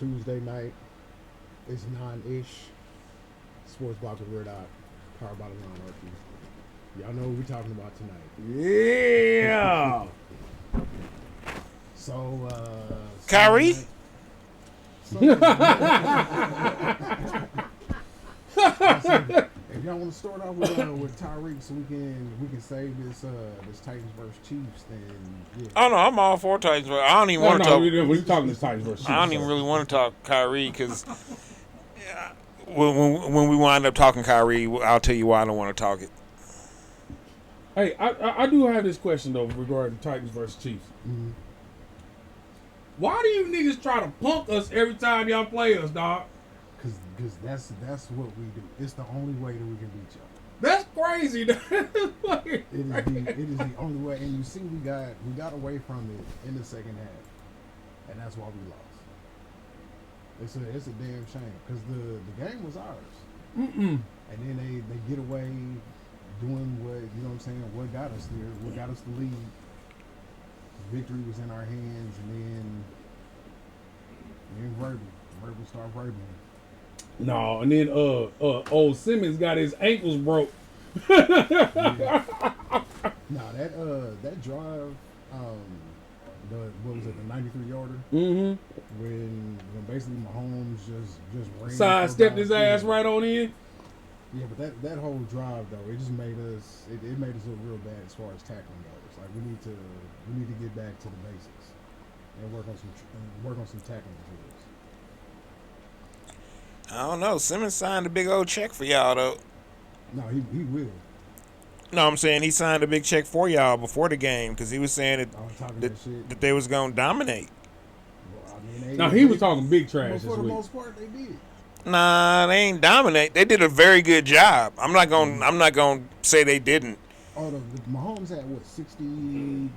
Tuesday night. It's 9-ish. Sports Block with Ritoc. Powered by the Lawn Orchids. Y'all know what we're talking about tonight. Yeah. So, Kyrie? If y'all want to start off with Tyreek, so we can save this Titans versus Chiefs, then yeah. Oh no, I'm all for Titans. But I don't even want to talk. We're talking this Titans versus Chiefs. I don't even really want to talk Kyrie because when we wind up talking Kyrie, I'll tell you why I don't want to talk it. Hey, I do have this question though regarding Titans versus Chiefs. Mm-hmm. Why do you niggas try to punk us every time y'all play us, dog? Because that's what we do. It's the only way that we can beat y'all. That's crazy. It is the only way. And you see, we got away from it in the second half, and that's why we lost. It's a damn shame because the game was ours. Mm-mm. And then they get away doing what, you know what I'm saying, what got us there, what got us the lead. Victory was in our hands, and then verbal start verbal. No, and then old Simmons got his ankles broke. Yeah. No, that drive, what was it, the 93-yarder? Mm-hmm. When basically Mahomes just ran. Sidestepped his ass right on in. Yeah, but that whole drive though, it just made us made us look real bad as far as tackling goes. Like we need to get back to the basics and work on some tackling drills. I don't know. Simmons signed a big old check for y'all though. No, he will. No, I'm saying he signed a big check for y'all before the game because he was saying that they was gonna dominate. Well, I mean, No, he was talking big trash. For the most part, they did. Nah, they ain't dominate. They did a very good job. I'm not gonna say they didn't. Oh, the Mahomes had what 65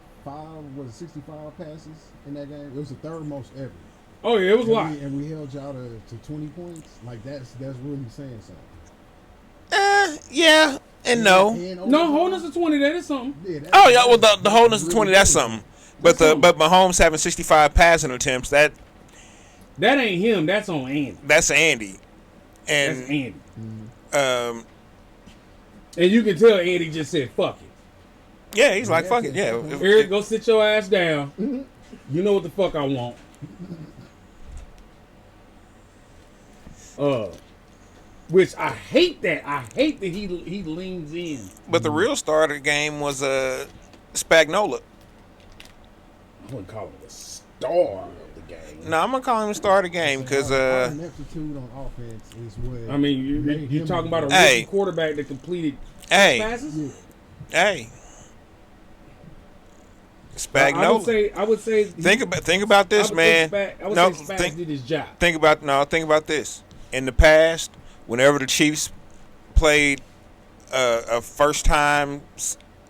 passes in that game. It was the third most ever. Oh yeah, it was a lot. And we held y'all to 20 points. Like that's really saying something. Yeah and no. No, holding us to 20, that is something. Yeah, Well, the holding us to 20, that's something. But Mahomes having 65 passing attempts, that ain't him. That's on Andy. That's Andy. And that's Andy. And you can tell Andy just said fuck it. Yeah, he's like fuck it. Yeah, Eric, go sit your ass down. You know what the fuck I want. Which I hate that. I hate that he leans in. But the real star of the game was Spagnola. I wouldn't call him the star of the game. No, I'm gonna call him the star of the game because ineptitude on offense is what. I mean, you're talking about a rookie quarterback that completed passes. Hey, Spagnola. I would say. Think about this, man. Say Spags did his job. Think about this. In the past, whenever the Chiefs played a first time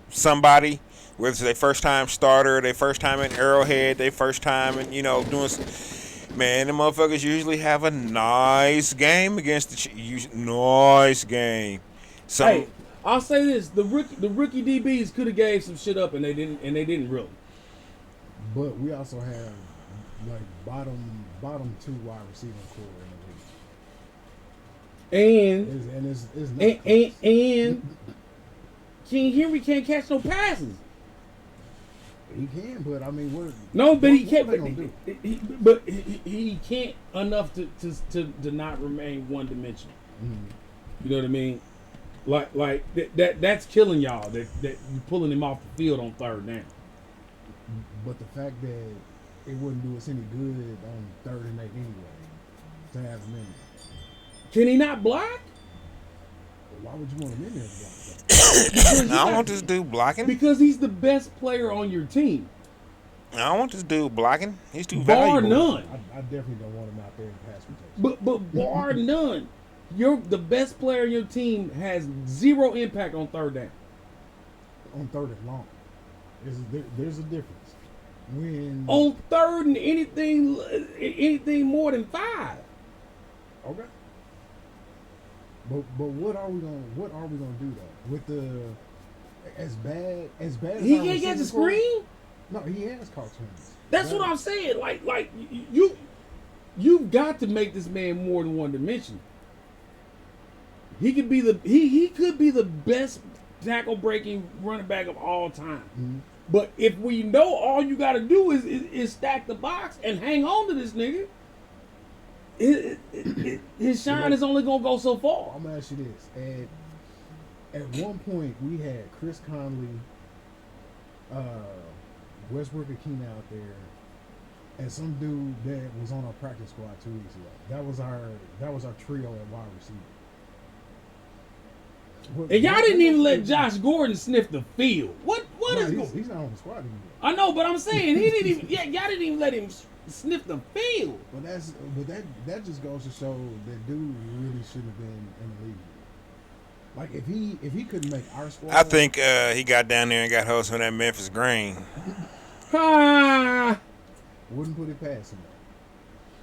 somebody, whether it's their first time starter, their first time in Arrowhead, their first time in doing, man, the motherfuckers usually have a nice game against the Chiefs. Nice game. Hey, I'll say this: the rookie DBs could have gave some shit up, and they didn't really. But we also have like bottom two wide receiving core in the league. And King Henry can't catch no passes. He can, but I mean, he can't. But he can't enough to not remain one dimensional. Mm-hmm. You know what I mean? Like that's killing y'all. That you're pulling him off the field on third down. But the fact that it wouldn't do us any good on third and 8 anyway to have him in there. Can he not block? Why would you want him in there to block? I don't want this dude blocking. Because he's the best player on your team. I don't want this dude blocking. He's too bar valuable. None. I definitely don't want him out there in pass protection. But bar none. The best player on your team has zero impact on third down. On third and long. There's a difference. When on third and anything more than 5. Okay. But what are we gonna do though? With the as bad as he can't get the screen? No, he has caught swings. That's what I'm saying. Like you've got to make this man more than one dimension. He could be he could be the best tackle breaking running back of all time. Mhm. But if we know all you got to do is stack the box and hang on to this nigga, his shine is only gonna go so far. I'm gonna ask you this: at one point, we had Chris Conley, Westbrook Akina out there, and some dude that was on our practice squad 2 weeks ago. That was our trio at wide receiver. And y'all didn't even let Josh Gordon sniff the field. What No, is he's, going? he's not on the squad anymore. I know, but I'm saying he didn't even. Yeah, y'all didn't even let him sniff the field. But that just goes to show that dude really shouldn't have been in the league. Like if he couldn't make our squad, I think he got down there and got host on that Memphis Grain. Ah. wouldn't put it past him.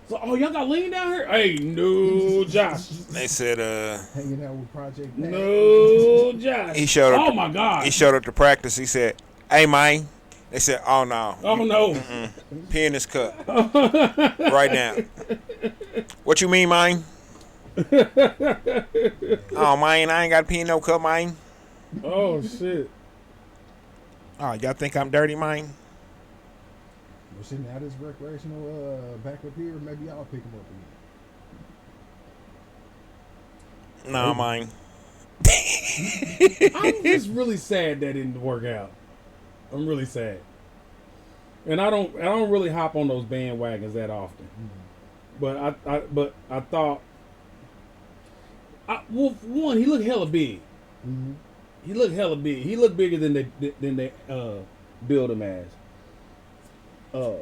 So, y'all got Lean down here? Hey, no, Josh. They said Hanging out with Project Pat. No, Josh. he showed up. Oh my God. He showed up to practice. He said, "Hey, man." They said, "Oh no." Oh no. Pee in this cup right now. What you mean, mine? Oh, mine, I ain't got to pee in no cup, mine. Oh shit. Oh, y'all think I'm dirty, mine? Well, shit, now this recreational back up here, maybe I'll pick him up again. No, mine. I'm just really sad that didn't work out. I'm really sad. And I don't really hop on those bandwagons that often. Mm-hmm. But I thought, well, for one, he looked hella big. Mm-hmm. He looked hella big. He looked bigger than they build him as. I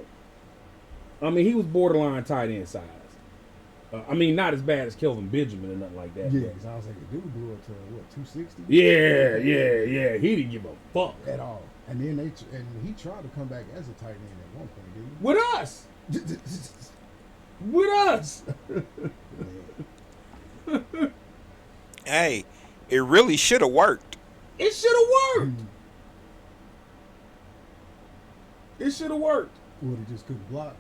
mean, he was borderline tight end size. I mean, not as bad as Kelvin Benjamin or nothing like that. Yeah, but- because I was like, the dude blew up to what, 260? Yeah. He didn't give a fuck At all. And then he tried to come back as a tight end at one point, didn't with us. he? With us. Hey, it really should have worked. It should have worked. It should have worked. What, he just couldn't block?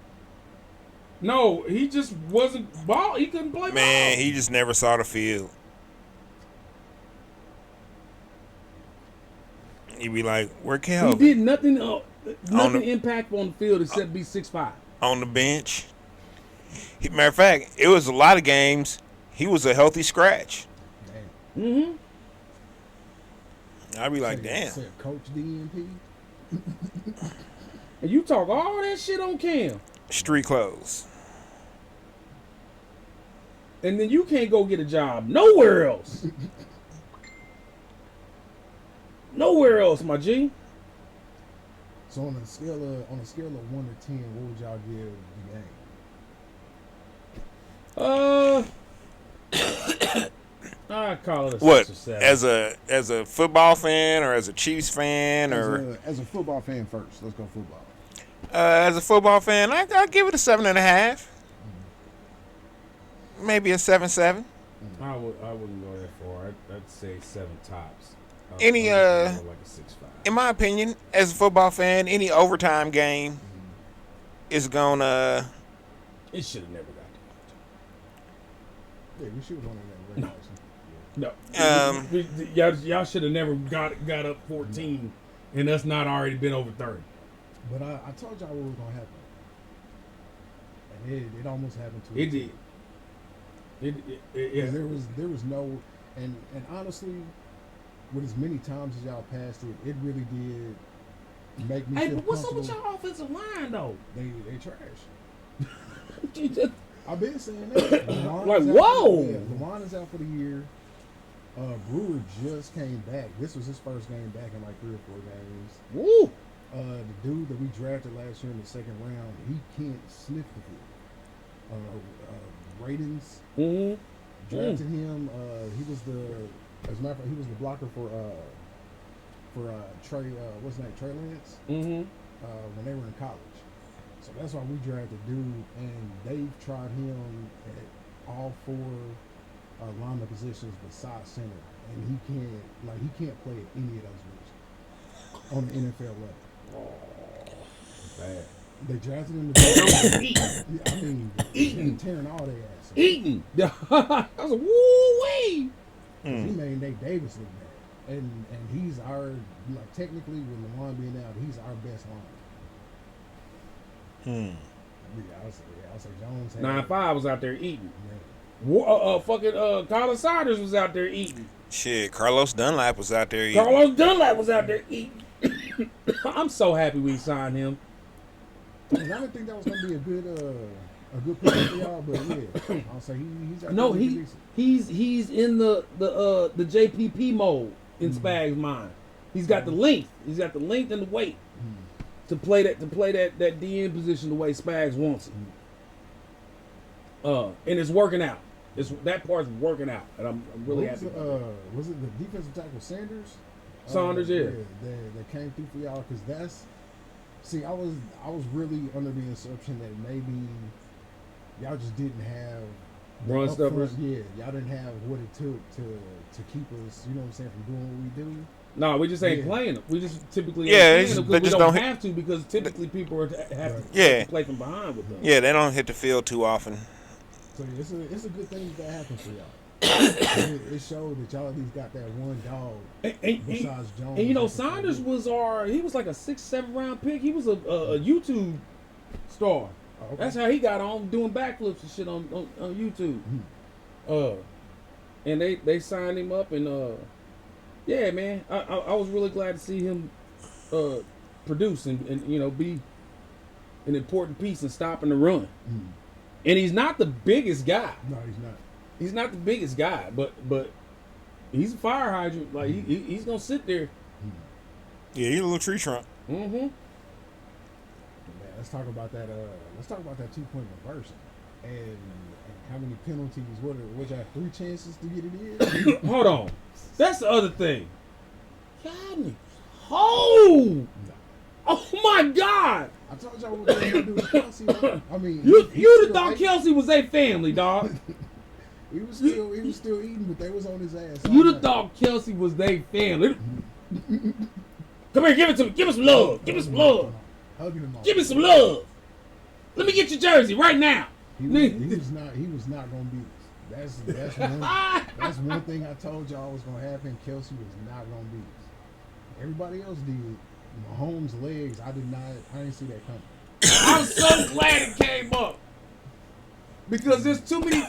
No, he just wasn't ball. He couldn't play Man, ball. he just never saw the field. He'd be like, "Where He Kelvin?" did nothing the- impactful on the field except be 6'5". On the bench. Matter of fact, it was a lot of games. He was a healthy scratch. Damn. Mm-hmm. I'd be like, "Damn." Said Coach DNP. And you talk all that shit on Cam, Street clothes. and then you can't go get a job nowhere else. Nowhere else, my G. So on a scale of 1 to 10, what would y'all give the game? I call it a What? 6 or 7. As a football fan or as a Chiefs fan or As a football fan first, let's go football. as a football fan, I'll give it a 7.5. Maybe a 7.7. I wouldn't go that far. I'd say 7 tops. Any, I'd go like a 6-5. In my opinion, as a football fan, any overtime game is gonna. It should have never got Yeah, we should have won in that regulation. No. Y'all should have never got up 14 and us not already been over 30. But I told y'all what was gonna happen, and it almost happened to It us. did. Yeah. There was no, and honestly, with as many times as y'all passed it, it really did make me Hey, feel but what's up comfortable. with y'all offensive line though? They trash. You just- I've been saying that. Lawan Like, is out whoa! Lawan is out for the year. Brewer just came back. This was his first game back in like 3 or 4 games. Woo! The dude that we drafted last year in the second round, he can't sniff the field. Ratings Mm-hmm. drafted him. He was as a matter of fact, he was the blocker for Trey. What's his name? Trey Lance. Mm-hmm. When they were in college. So that's why we drafted dude, and they've tried him at all 4 lineman positions besides center, and he can't play at any of those positions on the NFL level. Bad. They drafted him to be. Eating. I mean, Eating. tearing all their ass. Eating. I was like, woo-wee. He made Nate Davis look bad, and he's our like technically with Lawan being out, he's our best line. Yeah, I'll say Jones. 9-5 was out there eating. Yeah. Fucking Colin Saunders was out there eating. Shit, Carlos Dunlap was out there eating. Carlos Dunlap was out there eating. I'm so happy we signed him. I didn't think that was gonna be a good pick for y'all, but yeah, I'll say he's out No, there looking decent. he's in the JPP mode in Spag's mind. He's got the length. He's got the length and the weight to play that DN position the way Spags wants it. And it's working out. That part's working out, and I'm really happy. Was it the defensive tackle Sanders? Saunders, yeah. That came through for y'all because that's. See, I was really under the assumption that maybe y'all just didn't have Run stuffers. Yeah, y'all didn't have what it took to keep us, you know what I'm saying, from doing what we do. No, we just ain't playing them. We just typically Yeah, ain't playing them they because just we don't don't have to because typically people have Yeah. to play from behind with them. Yeah, they don't hit the field too often. So it's a good thing that happened for y'all. it showed that y'all at least got that one dog besides Jones. And you know, Saunders was he was like a 6-7 round pick. He was a YouTube star. Oh, okay. That's how he got on doing backflips and shit on YouTube. And they signed him up and yeah, man, I was really glad to see him produce and you know be an important piece in stopping the run. And he's not the biggest guy. No, he's not. He's not the biggest guy, but he's a fire hydrant. Like he's gonna sit there. Yeah, he's a little tree trunk. Mm-hmm. Man, let's talk about that. Let's talk about that 2-point reversion and how many penalties. What y'all 3 chances to get it in? Hold on, that's the other thing. Y'all niggas, oh my God! I told y'all what we were gonna do with Kelsey. I mean, You the dog Kelsey was a family dog. He was still eating, but they was on his ass. You the dog Kelsey was they family. Come here, give it to me. Give me some love. Give me some love. Hugging him off. Give me some love. Let me get your jersey right now. He was not gonna beat us. That's one thing I told y'all was gonna happen. Kelsey was not gonna beat us. Everybody else did. Mahomes' legs, I didn't see that coming. I'm so glad it came up. Because there's too many.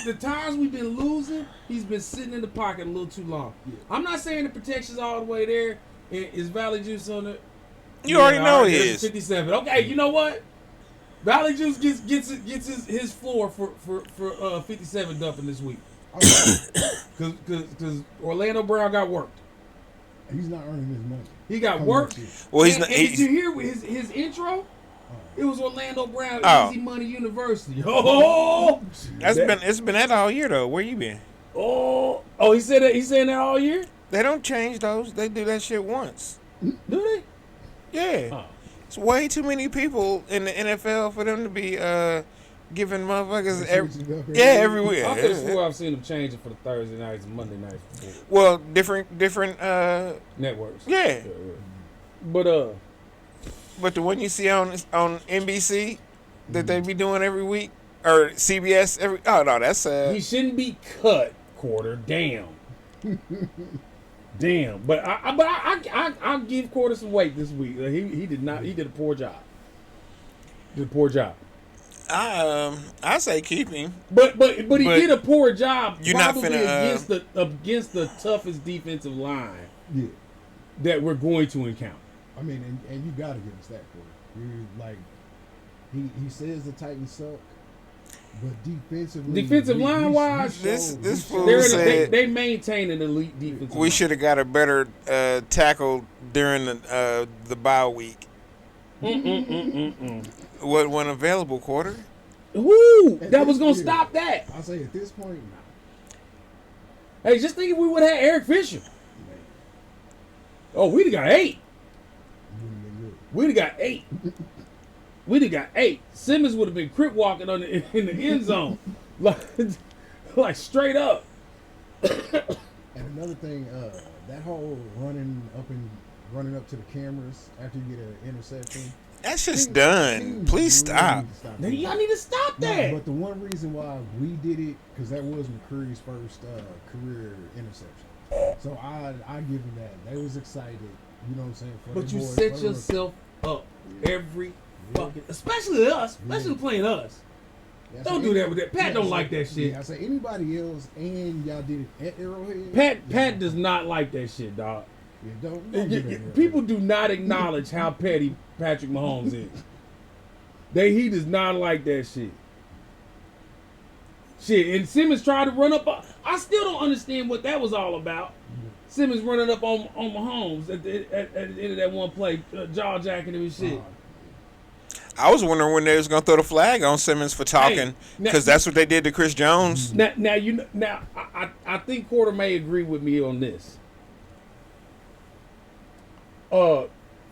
The times we've been losing, he's been sitting in the pocket a little too long. Yeah. I'm not saying the protection's all the way there. Is Valley Juice on it? You already know he is. 57. Okay, you know what? Valley Juice gets his floor for 57 dumping this week. Because Orlando Brown got worked. He's not earning his money. He got worked. Well, he's and not. did you hear his intro? It was Orlando Brown Easy Money University. Oh, It's been that all year though. Where you been? Oh, he said that. He's saying that all year. They don't change those. They do that shit once. Do they? Yeah. Oh. It's way too many people in the NFL for them to be giving motherfuckers every week. I could have swore I've seen them changing for the Thursday nights and Monday nights before. Well, different Networks. Yeah. But But the one you see on NBC that they be doing every week or CBS that's he shouldn't be cut. Quarter, damn. Damn, but I'll give Quarter some weight this week. He did not. He did a poor job. I say keep him. But he did a poor job. You're not finna against the toughest defensive line that we're going to encounter. I mean, and you gotta give us that Quarter. You like he says the Titans suck. But defensive line wise, this fool said they maintain an elite defensive. We should have got a better tackle during the bye week. What wasn't available, Quarter? Who that was gonna stop that? I say at this point, Hey, just think if we would have had Eric Fisher. Oh, we'd have got 8. We'd have got 8. We'd have got 8. Simmons would have been crip walking in the end zone, like straight up. And another thing, that whole running up to the cameras after you get an interception. That's just done. Please stop. Now, y'all need to stop that. No, but the one reason why we did it, because that was McCreary's first career interception. So I give him that. They was excited. You know what I'm saying? For But their you boys, set for the yourself up every fucking, especially us, especially playing us. Yeah, I Don't say do that with that. Pat yeah, don't I like say- that shit. Yeah, I say anybody else, and y'all did it at Arrowhead. Pat does not like that shit, dog. Yeah, don't do that at Arrowhead. People do not acknowledge how petty Patrick Mahomes is. He does not like that shit. Shit, and Simmons tried to run up. I still don't understand what that was all about. Simmons running up on Mahomes at the end of that one play, jaw jacking him and shit. I was wondering when they was gonna throw the flag on Simmons for talking, because that's what they did to Chris Jones. Now I think Quarter may agree with me on this.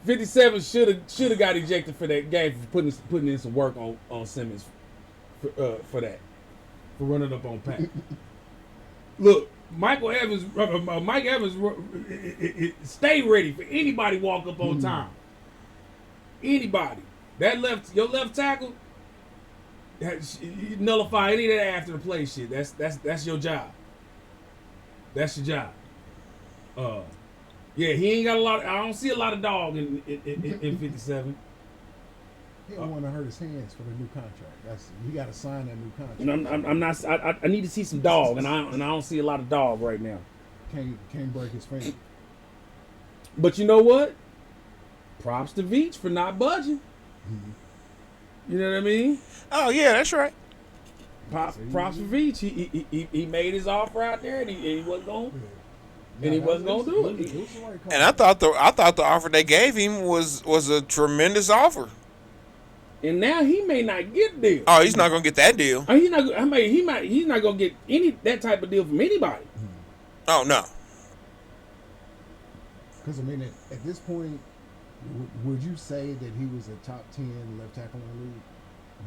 57 should have got ejected for that game for putting in some work on Simmons for that, for running up on Pat. Look, Mike Evans, stay ready for anybody walk up on time. Anybody. Your left tackle, you nullify any of that after the play shit. That's your job. That's your job. Yeah, he ain't got a lot. I don't see a lot of dog in 57. He don't want to hurt his hands for the new contract. He got to sign that new contract. I'm not. I need to see some dog, and I don't see a lot of dog right now. Can't break his finger. But you know what? Props to Veach for not budging. You know what I mean? Oh yeah, that's right. Props for Veach. He made his offer out there, and he wasn't going. And he wasn't gonna do it. And I thought the offer they gave him was a tremendous offer. And now he may not get the deal. Oh, he's not gonna get that deal. He's not gonna get that type of deal from anybody. Oh no. Because I mean, at this point, would you say that he was a top 10 left tackle in the league?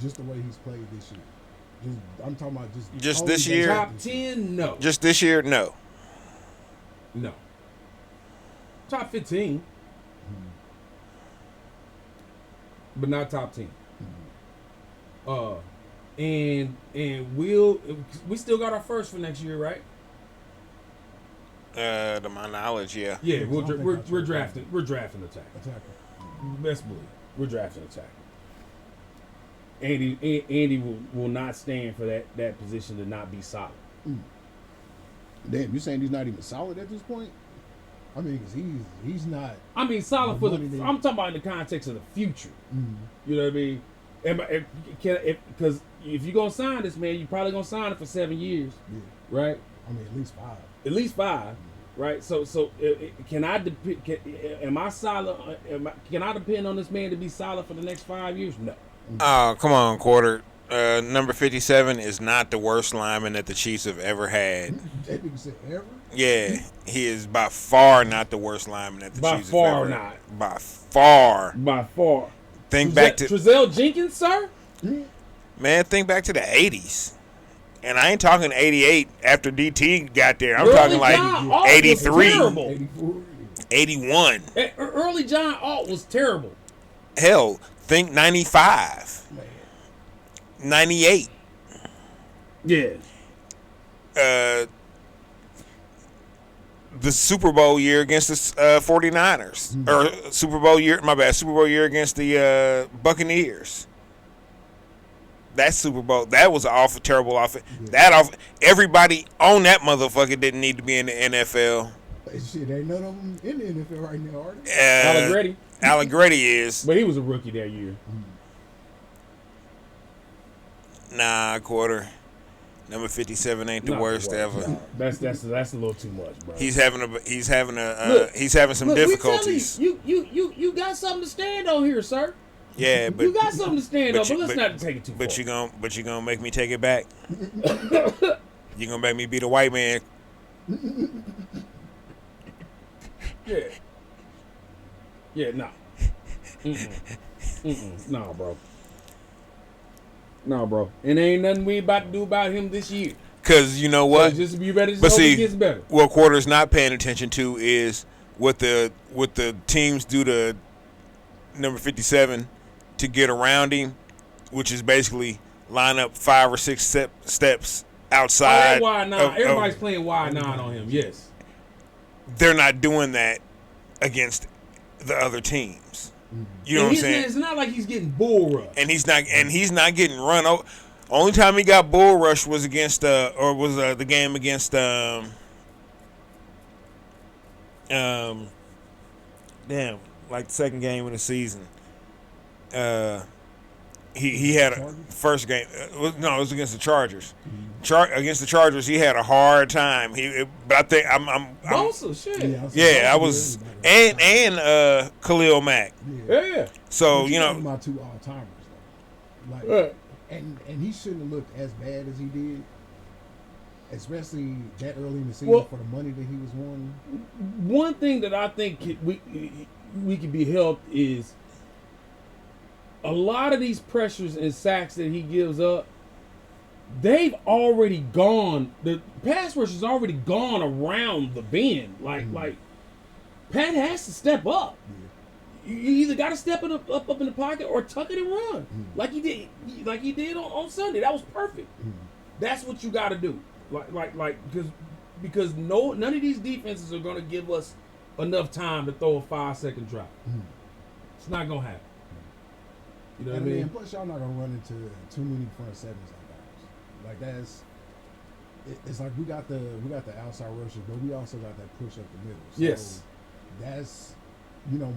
Just the way he's played this year. I'm talking about just this year. Top 10, no. Just this year, no. No. Top 15. But not top 10. And we still got our first for next year, right? To my knowledge, yeah. Yeah, we're drafting attacker. Best believe we're drafting attacker. Andy will not stand for that position to not be solid. Damn, you saying he's not even solid at this point? I mean, because he's not. I mean, solid for I'm talking about in the context of the future. You know what I mean? Because if you're gonna sign this man, you're probably gonna sign it for 7 years, right? I mean, at least 5. At least 5, right? So can I am I solid? Can I depend on this man to be solid for the next 5 years? No. Oh, come on, Quarter. Number 57 is not the worst lineman that the Chiefs have ever had. That nigga said ever? Yeah, he is by far not the worst lineman that the Chiefs have ever had. By far not. By far. Think back to Trezell Jenkins, sir? Man, think back to the 80s. And I ain't talking 88 after DT got there. I'm talking like 83, 81. Early John Alt was terrible. Hell, think 95. 98. Yeah. The Super Bowl year against the 49ers. Or Super Bowl year against the Buccaneers. That Super Bowl, that was an terrible offense. Everybody on that motherfucker didn't need to be in the NFL. Shit, ain't none of them in the NFL right now, are they? Allegretti is. But he was a rookie that year. Nah, Quarter. Number 57 ain't the worst ever. No, that's a little too much, bro. He's having some difficulties. You got something to stand on here, sir. Yeah, but you got something to stand on, but let's not take it too far. But you gonna make me take it back. You gonna make me be the white man. Yeah, no. No, bro. No, bro. And there ain't nothing we about to do about him this year. Cause you know what? So just be ready to hope he gets better. What Quarter's not paying attention to is what the teams do to number 57 to get around him, which is basically line up 5 or 6 steps outside. Wide nine. Everybody's playing wide nine on him. Yes. They're not doing that against the other teams. You know what I'm saying? It's not like he's getting bull rushed. And he's not getting run over. Only time he got bull rush was against the game against like the second game of the season. He had a first game. It was against the Chargers. Against the Chargers, he had a hard time. But I think I'm Bosa, shit. I was and Khalil Mack. Yeah. So my 2 all timers though. Like, and he shouldn't have looked as bad as he did, especially that early in the season for the money that he was wanting. One thing that I think we can be helped is a lot of these pressures and sacks that he gives up. They've already gone. The pass rush has already gone around the bend. Like Pat has to step up. You either got to step it up in the pocket or tuck it and run, like he did on Sunday. That was perfect. That's what you got to do. Because none of these defenses are going to give us enough time to throw a 5-second drop. It's not going to happen. You know what I mean? And plus, y'all not going to run into too many front sevens like that. It's like we got the outside rushers, but we also got that push up the middle. So yes. That's,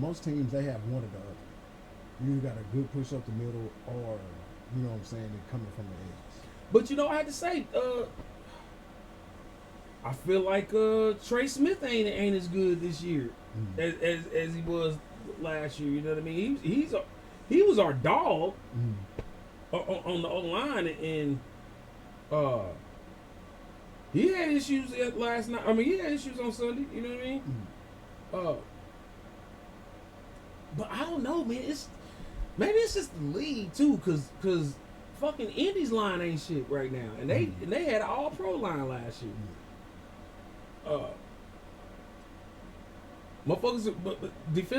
most teams, they have one or the other. You got a good push up the middle, or, you know what I'm saying, they're coming from the edges. But, I had to say, I feel like Trey Smith ain't as good this year as he was last year. You know what I mean? He was our dog on the O-line, and he had issues last night. I mean, he had issues on Sunday. You know what I mean? But I don't know, man. Maybe it's just the league too, cause fucking Indy's line ain't shit right now, and they had an all-pro line last year. Motherfuckers, but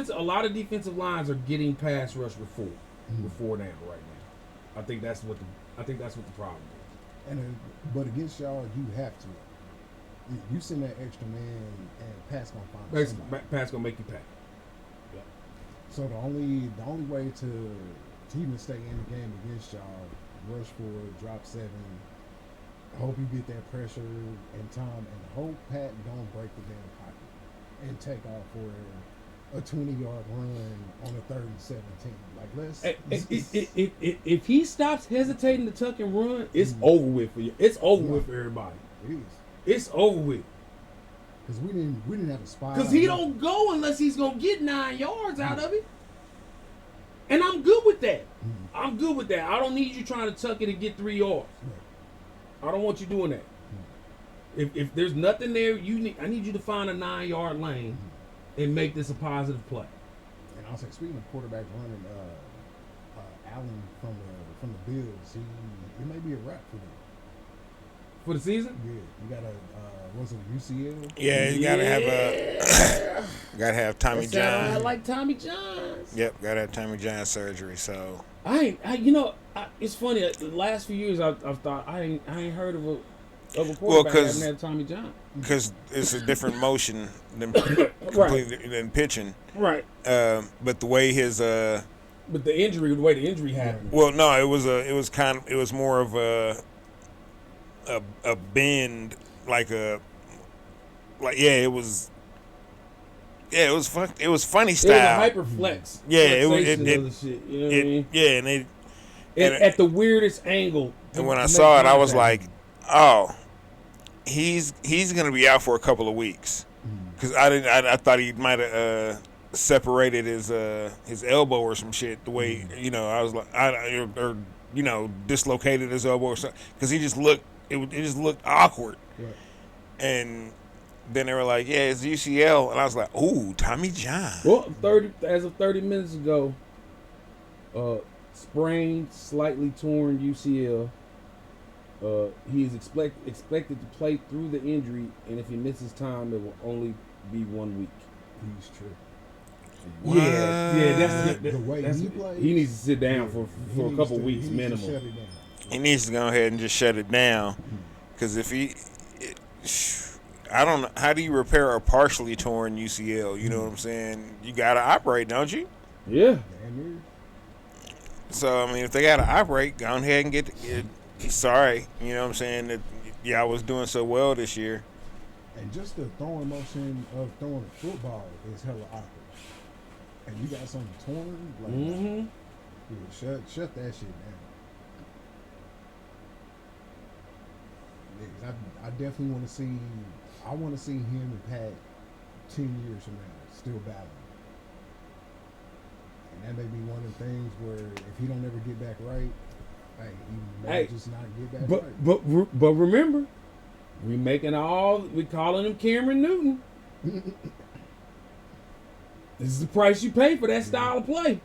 a lot of defensive lines are getting pass rush before now right now. I think that's what the problem is. But against y'all, you have to. You send that extra man, and Pat's gonna find somebody. Pat's gonna make you pay. Yeah. So the only way to even stay in the game against y'all, rush forward, drop 7. Hope you get that pressure in time, and hope Pat don't break the damn pocket and take off for a 20-yard run on a 3rd and 17. Like, if he stops hesitating to tuck and run, it's over with for you. It's over with for everybody. It is. It's over with. Because we didn't have a spot. Because he don't go unless he's gonna get 9 yards out of it. And I'm good with that. I'm good with that. I don't need you trying to tuck it and get 3 yards. I don't want you doing that. If there's nothing there, I need you to find a 9-yard lane and make this a positive play. And I'll say, speaking of quarterbacks running, Allen from the Bills, it may be a wrap for them. For the season? Yeah, you got what's it, UCL? Yeah, you gotta have Tommy John. I like Tommy John's. Yep, gotta have Tommy John surgery. So it's funny. The last few years, I've thought I ain't heard of a quarterback that hasn't had Tommy John. Because it's a different motion than than pitching. Right. But the way his but the way the injury happened. Well, no, it was more of a bend, it was funny style. It was a hyper flex. Yeah, it shit, you know what I mean? Yeah, and at the weirdest angle. And when I saw it, I was like, oh, he's gonna be out for a couple of weeks, because I thought he might have separated his elbow or some shit. The way I was like, dislocated his elbow or something, because he just looked. It just looked awkward. Right. And then they were like, yeah, it's UCL. And I was like, ooh, Tommy John. Well, as of 30 minutes ago, sprained, slightly torn UCL. He is expected to play through the injury, and if he misses time, it will only be 1 week. He's true. Yeah, that's The way that's, he plays, he needs to sit down for he a needs couple to- weeks he needs to minimum. shut it down. He needs to go ahead and just shut it down. Because if he, I don't know, how do you repair a partially torn UCL? You know what I'm saying? You got to operate, don't you? Yeah. Damn near. So, I mean, if they got to operate, go ahead and get sorry. You know what I'm saying? That y'all was doing so well this year. And just the throwing motion of throwing a football is hella awkward. And you got something torn, like, Mm-hmm. yeah, shut that shit down. Yeah, 'cause I definitely want to see. I want to see him and Pat 10 years from now still battling. And that may be one of the things where if he don't ever get back right, hey, he may Hey, just not get back But right. but remember, we calling him Cameron Newton. This is the price you pay for that style of play.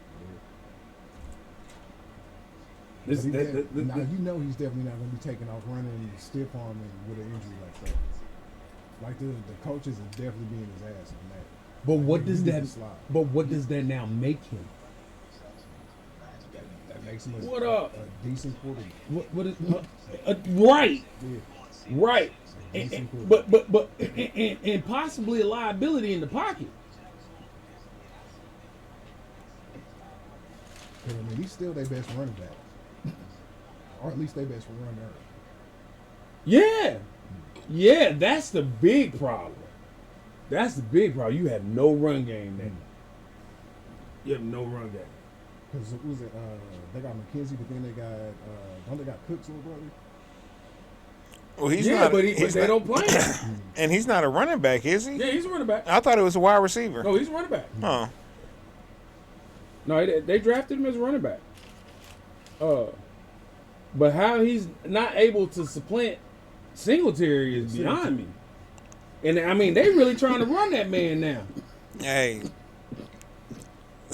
This, But that- now you know he's definitely not going to be taking off running stiff arming with an injury like that. Like the coaches are definitely being his ass on that. but what He does needs that? to slide. But what does that now make him? That makes him What a up? decent quarterback. What is right? Yeah. Right. Decent But and possibly a liability in the pocket. 'Cause, I mean, he's still their best running back, or at least their best runner. Yeah. Yeah, that's the big problem. That's the big problem. You have no run game there. You have no run game. Because was it? They got McKenzie, but then they got don't they got Cook's little brother? Well, he's Yeah, not. but he's they not- don't play him. And he's not a running back, is he? Yeah, he's a running back. I thought it was a wide receiver. No, he's a running back. Oh, No, they drafted him as a running back. But how he's not able to supplant Singletary is beyond me. And I mean, they really trying to run that man now. hey.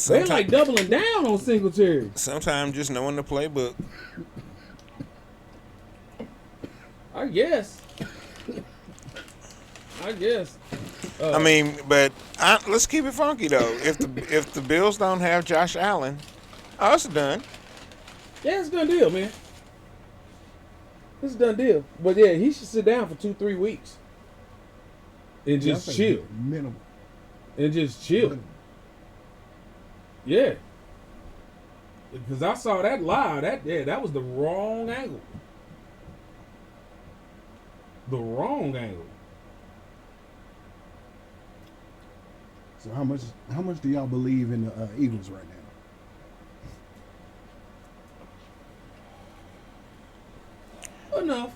They're like doubling down on Singletary. Sometimes just knowing the playbook. I guess. I guess. I mean, but let's keep it funky though. If the Bills don't have Josh Allen, it's done. Yeah, it's a done deal, man. It's a done deal. But yeah, he should sit down for 2-3 weeks and Yeah, I just think chill. Minimal. And just chill. Minimal. Yeah. Because I saw that live. That was the wrong angle. The wrong angle. So how much do y'all believe in the Eagles right now? Enough.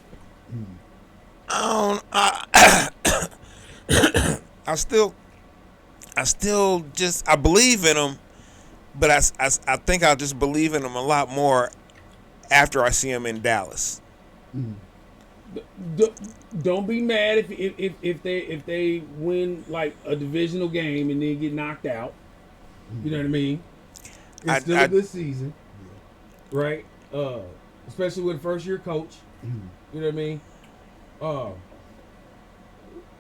I still just I believe in him, but I think I'll just believe in him a lot more after I see him in Dallas. Don't be mad if they win like a divisional game and then get knocked out. You know what I mean? It's still a good season, right? Especially with a first year coach. You know what I mean?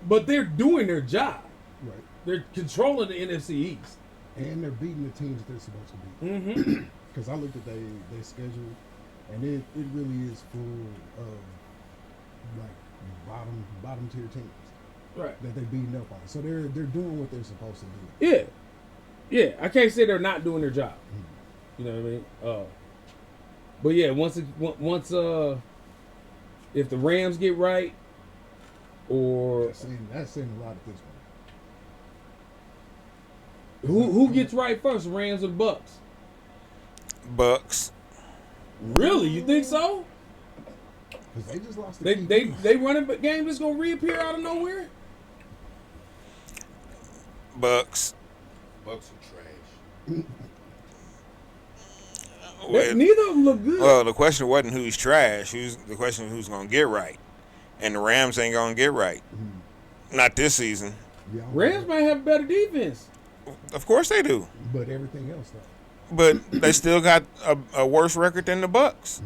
But they're doing their job. Right. They're controlling the NFC East. And they're beating the teams that they're supposed to beat. Mm-hmm. Because I looked at their schedule, and it really is full of like bottom tier teams Right. that they're beating up on. So they're doing what they're supposed to do. Yeah. Yeah. I can't say they're not doing their job. You know what I mean? But yeah, once if the Rams get right, or That's saying a lot at this point. who gets right first, Rams or the Bucks? Bucks. Really? You think so? Because they just lost the They running a game that's gonna reappear out of nowhere? Bucks. Bucks are trash. Neither of them look good. Well, the question wasn't who's trash. The question who's gonna get right, and the Rams ain't gonna get right. Not this season. Yeah, Rams might have better defense. Of course they do, but everything else though. but they still got a worse record than the Bucks.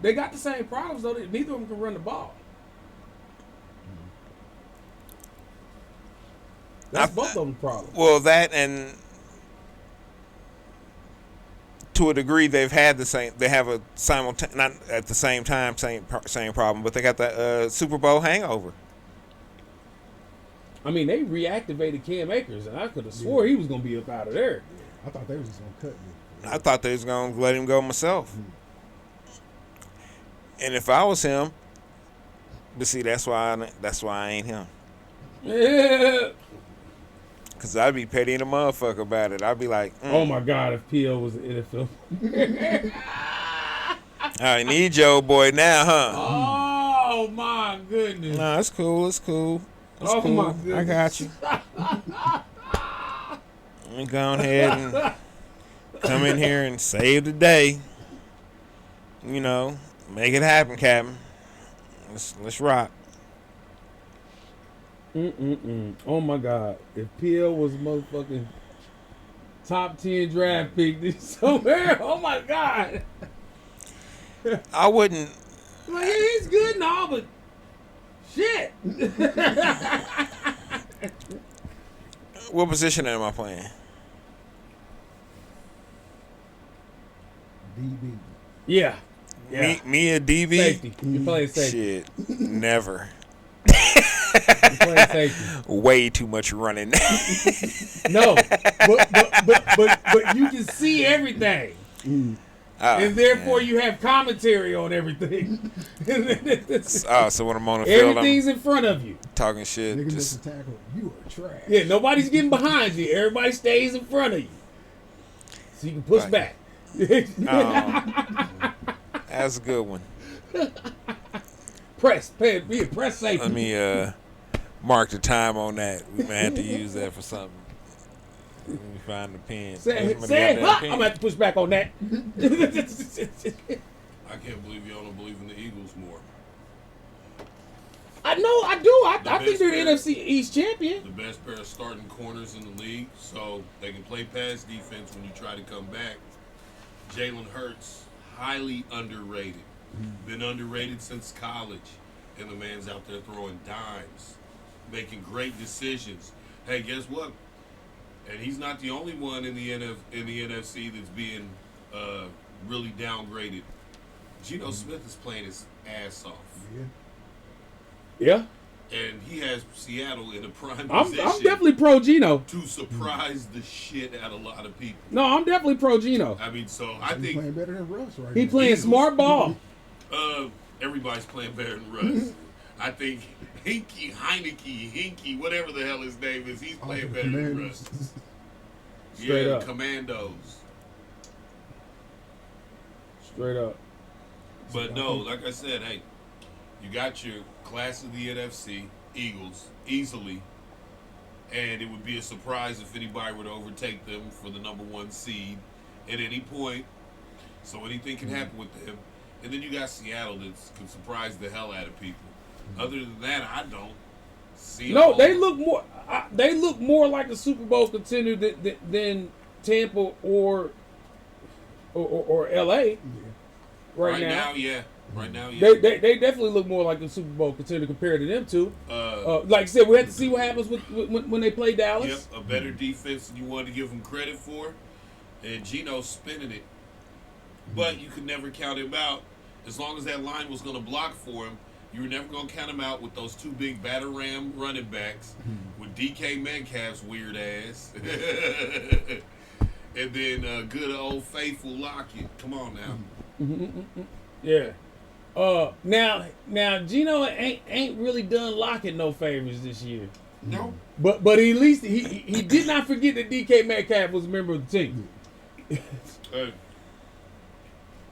They got the same problems though. Neither of them can run the ball. That's both of them problem. Well, that and to a degree they've had the same. They have a not at the same time same problem, but they got the Super Bowl hangover. I mean, they reactivated Cam Akers, and I could have swore he was gonna be up out of there. I thought they was just gonna cut me. I thought they was gonna let him go myself. And if I was him, but see, that's why I ain't him. Yeah. Cause I'd be petty in a motherfucker about it. I'd be like, Oh my God, if PL was an NFL. I need your boy now, huh? Oh my goodness. Nah, it's cool. It's cool. It's Oh cool. my goodness. I got you. Let me go ahead and come in here and save the day. You know, make it happen, Captain. Let's rock. Oh my God, if PL was motherfucking top 10 draft pick this somewhere, oh my God. I wouldn't. Like, yeah, he's good and all, but shit. What position am I playing? DB. Yeah. Me a DB? Safety. You're playing safety. Shit, never. You're playing safety. Way too much running. No, but you can see everything. And therefore you have commentary on everything. So when I'm on the field, Everything's in front of you. talking shit. Nigga Just, missed a tackle. You are trash. Yeah, nobody's getting behind you. Everybody stays in front of you. So you can push Right. back. that's a good one. Be a press safety. Let me mark the time on that. We might have to use that for something. Let me find the pen. Say Somebody got it. that I'm pen? gonna have to push back on that. I can't believe y'all don't believe in the Eagles more. I know, I do. I think best they're the player. NFC East champion. The best pair of starting corners in the league, so they can play pass defense when you try to come back. Jalen Hurts, highly underrated. Been underrated since college. And the man's out there throwing dimes, making great decisions. Hey, guess what? And he's not the only one in the NFC that's being really downgraded. Geno Smith is playing his ass off. Yeah, And he has Seattle in a prime I'm position definitely pro Geno. to surprise the shit out of a lot of people. No, I'm definitely pro Geno. I mean, so I He's think playing better than Russ right He now. playing Eagles. smart ball. Everybody's playing better than Russ. I think Hinky, whatever the hell his name is, he's playing better than Russ. Straight Yeah, up. Commandos. Straight up. But no, like I said, hey, you got your class of the NFC, Eagles, easily. And it would be a surprise if anybody were to overtake them for the number one seed at any point. So anything can happen with them. And then you got Seattle that can surprise the hell out of people. Other than that, I don't see. No, they look more. They look more like a Super Bowl contender than Tampa or LA. Right now. Yeah. Right now, yeah. They definitely look more like a Super Bowl contender compared to them two. Like I said, we have to see what happens when they play Dallas. Yep, a better defense than you wanted to give them credit for. And Geno's spinning it. But you could never count him out. As long as that line was going to block for him, you were never going to count him out with those two big batter ram running backs with DK Metcalf's weird ass. And then good old faithful Lockett. Come on now. Yeah. Now Geno ain't really done Lockett no favors this year. No. But at least he did not forget that DK Metcalf was a member of the team. And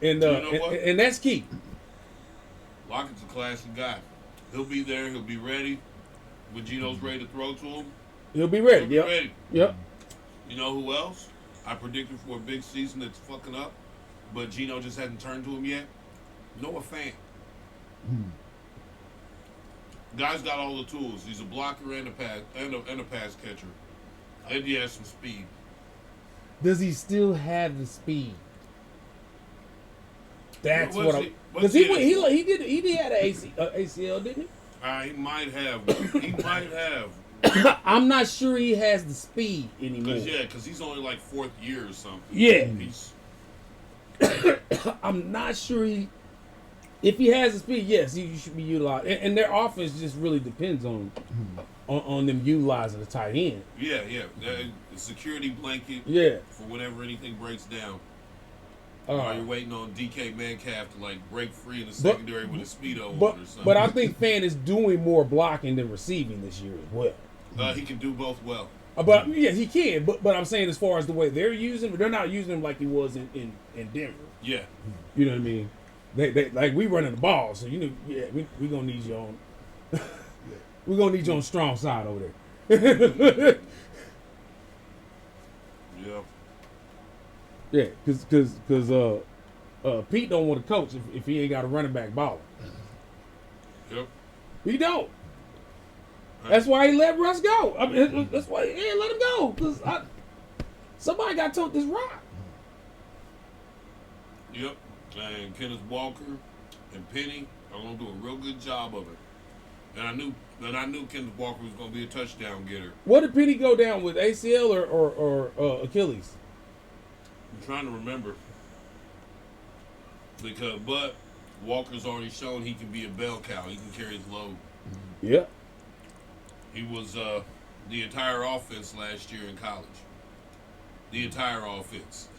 You know what? and that's key. Lockett's a classy guy. He'll be there. He'll be ready. When Geno's ready to throw to him, He'll be ready. he'll be Yep. ready. Yep. You know who else I predicted for a big season that's fucking up, but Geno just hasn't turned to him yet? Noah Fant. Guy's got all the tools. He's a blocker and a pass catcher. And he has some speed. Does he still have the speed? That's What's what he- I'm. what's Because he- he had an ACL, didn't he? He might have. He might have. I'm not sure he has the speed anymore. Because he's only like 4th year or something. Yeah. He's, I'm not sure if he has the speed, yes, he should be utilized. And their offense just really depends on them utilizing the tight end. yeah. The security blanket Yeah. for whenever anything breaks down. While you're waiting on DK Metcalf to like break free in the secondary with a speedo on or something. But I think Fan is doing more blocking than receiving this year as well. He can do both well. But yeah, he can. But I'm saying as far as the way they're using him, they're not using him like he was in Denver. Yeah. You know what I mean? They like we running the ball, so you know, yeah, we gonna need you on. We gonna need you on the strong side over there. Yeah. Yeah, cause Pete don't want to coach if he ain't got a running back baller. Yep. He don't. That's why he let Russ go. I mean, that's why let him go. Cause somebody got told this rock. Yep. And Kenneth Walker and Penny are gonna do a real good job of it. And I knew Kenneth Walker was gonna be a touchdown getter. What did Penny go down with, ACL or Achilles? I'm trying to remember. But Walker's already shown he can be a bell cow. He can carry his load. Yeah. He was the entire offense last year in college. The entire offense.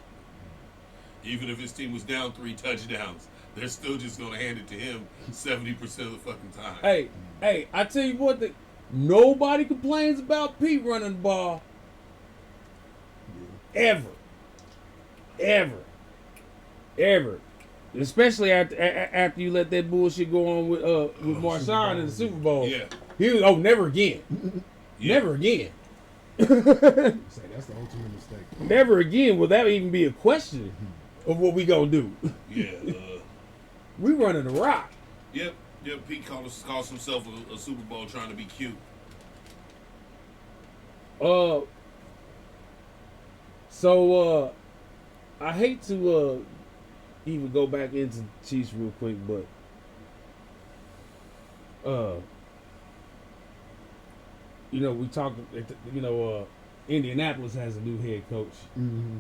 Even if his team was down 3 touchdowns, they're still just going to hand it to him 70% of the fucking time. Hey, I tell you what, nobody complains about Pete running the ball. Ever. Especially after you let that bullshit go on with Marshawn in the Super Bowl. Yeah. He was never again. Yeah. Never again. Say that's the ultimate mistake. Never again will that even be a question of what we gonna do. Yeah. We running the rock. Yep. Pete calls himself a Super Bowl trying to be cute. So I hate to even go back into Chiefs real quick, but you know, we talked. You know, Indianapolis has a new head coach. Mm-hmm.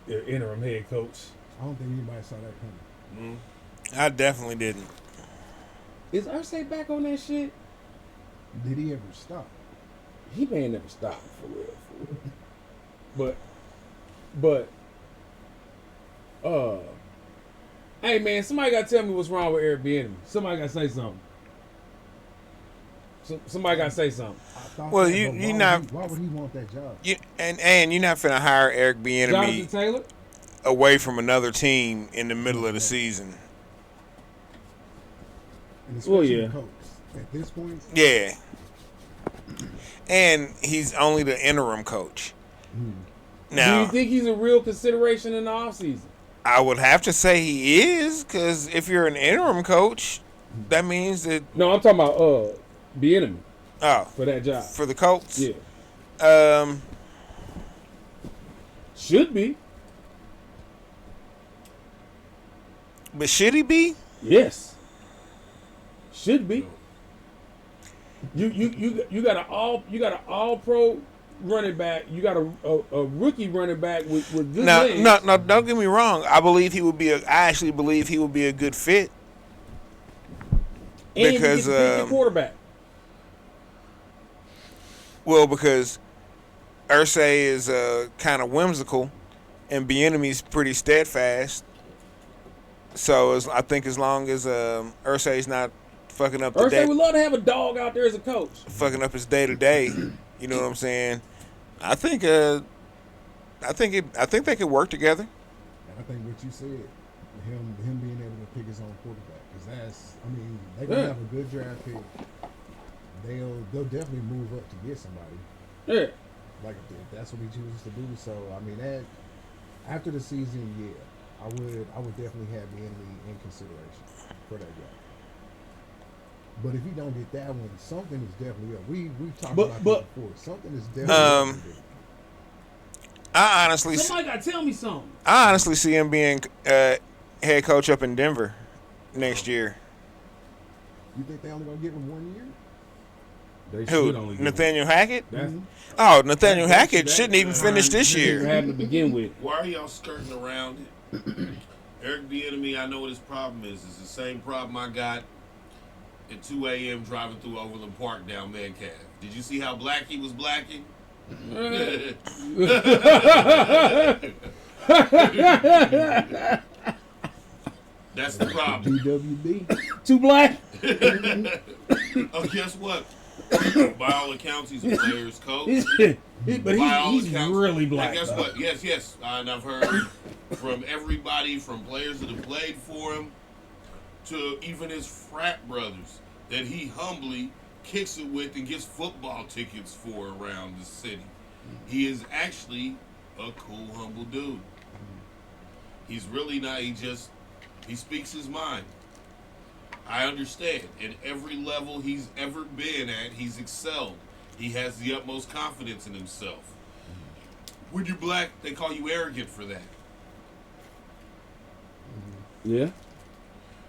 Their interim head coach. I don't think anybody saw that coming. Mm-hmm. I definitely didn't. Is Irsay back on that shit? Did he ever stop? He may never stop for real. Hey man, somebody gotta tell me what's wrong with Airbnb. Somebody gotta say something. Somebody gotta say something. Well, why would he want that job? And you're not finna hire Eric Jonathan Bieniemy Taylor? away from another team in the middle of the season. And especially yeah. the coach. At this point, Yeah. And he's only the interim coach. Do Now, you think he's a real consideration in the offseason? I would have to say he is, because if you're an interim coach, that means that No, I'm talking about Bieniemy oh for that job. for the Colts. Yeah. Should be. But should he be? Yes. Should be. You got an all pro running back. You got a rookie running back with good legs. No, don't get me wrong. I actually believe he would be a good fit. And because you get to pick your quarterback. Well, because Irsay is kind of whimsical, and Bieniemy's pretty steadfast. So I think as long as Irsay's not fucking up the day, Irsay would love to have a dog out there as a coach. fucking up his day to day. You know what I'm saying? I think they could work together. and I think what you said, him being able to pick his own quarterback, because they're gonna have a good draft pick. They'll definitely move up to get somebody. Yeah. Like if that's what he chooses to do. So that after the season, yeah, I would definitely have the enemy in consideration for that guy. But if he don't get that one, something is definitely up. We've talked about this before. Something is definitely up. I honestly Somebody got to tell me something. I honestly see him being head coach up in Denver next year. You think they only gonna give him 1 year? They should Who? only give Nathaniel Hackett? That's Oh, Nathaniel that- Hackett that- shouldn't even finish this Didn't even year. have to begin with. Why are y'all skirting around it? Eric Bieniemy, I know what his problem is. It's the same problem I got at 2 a.m. driving through Overland Park down Metcalf. Did you see how black he was blacking? That's the problem. BWB. Too black. Oh, guess what? By all accounts, he's a player's coach. But By all he's accounts, really black. And guess though. what? Yes. And I've heard from everybody, from players that have played for him, to even his frat brothers, that he humbly kicks it with and gets football tickets for around the city. He is actually a cool, humble dude. He's really not. He speaks his mind. I understand. At every level he's ever been at, he's excelled. He has the utmost confidence in himself. When you're black, they call you arrogant for that. Yeah.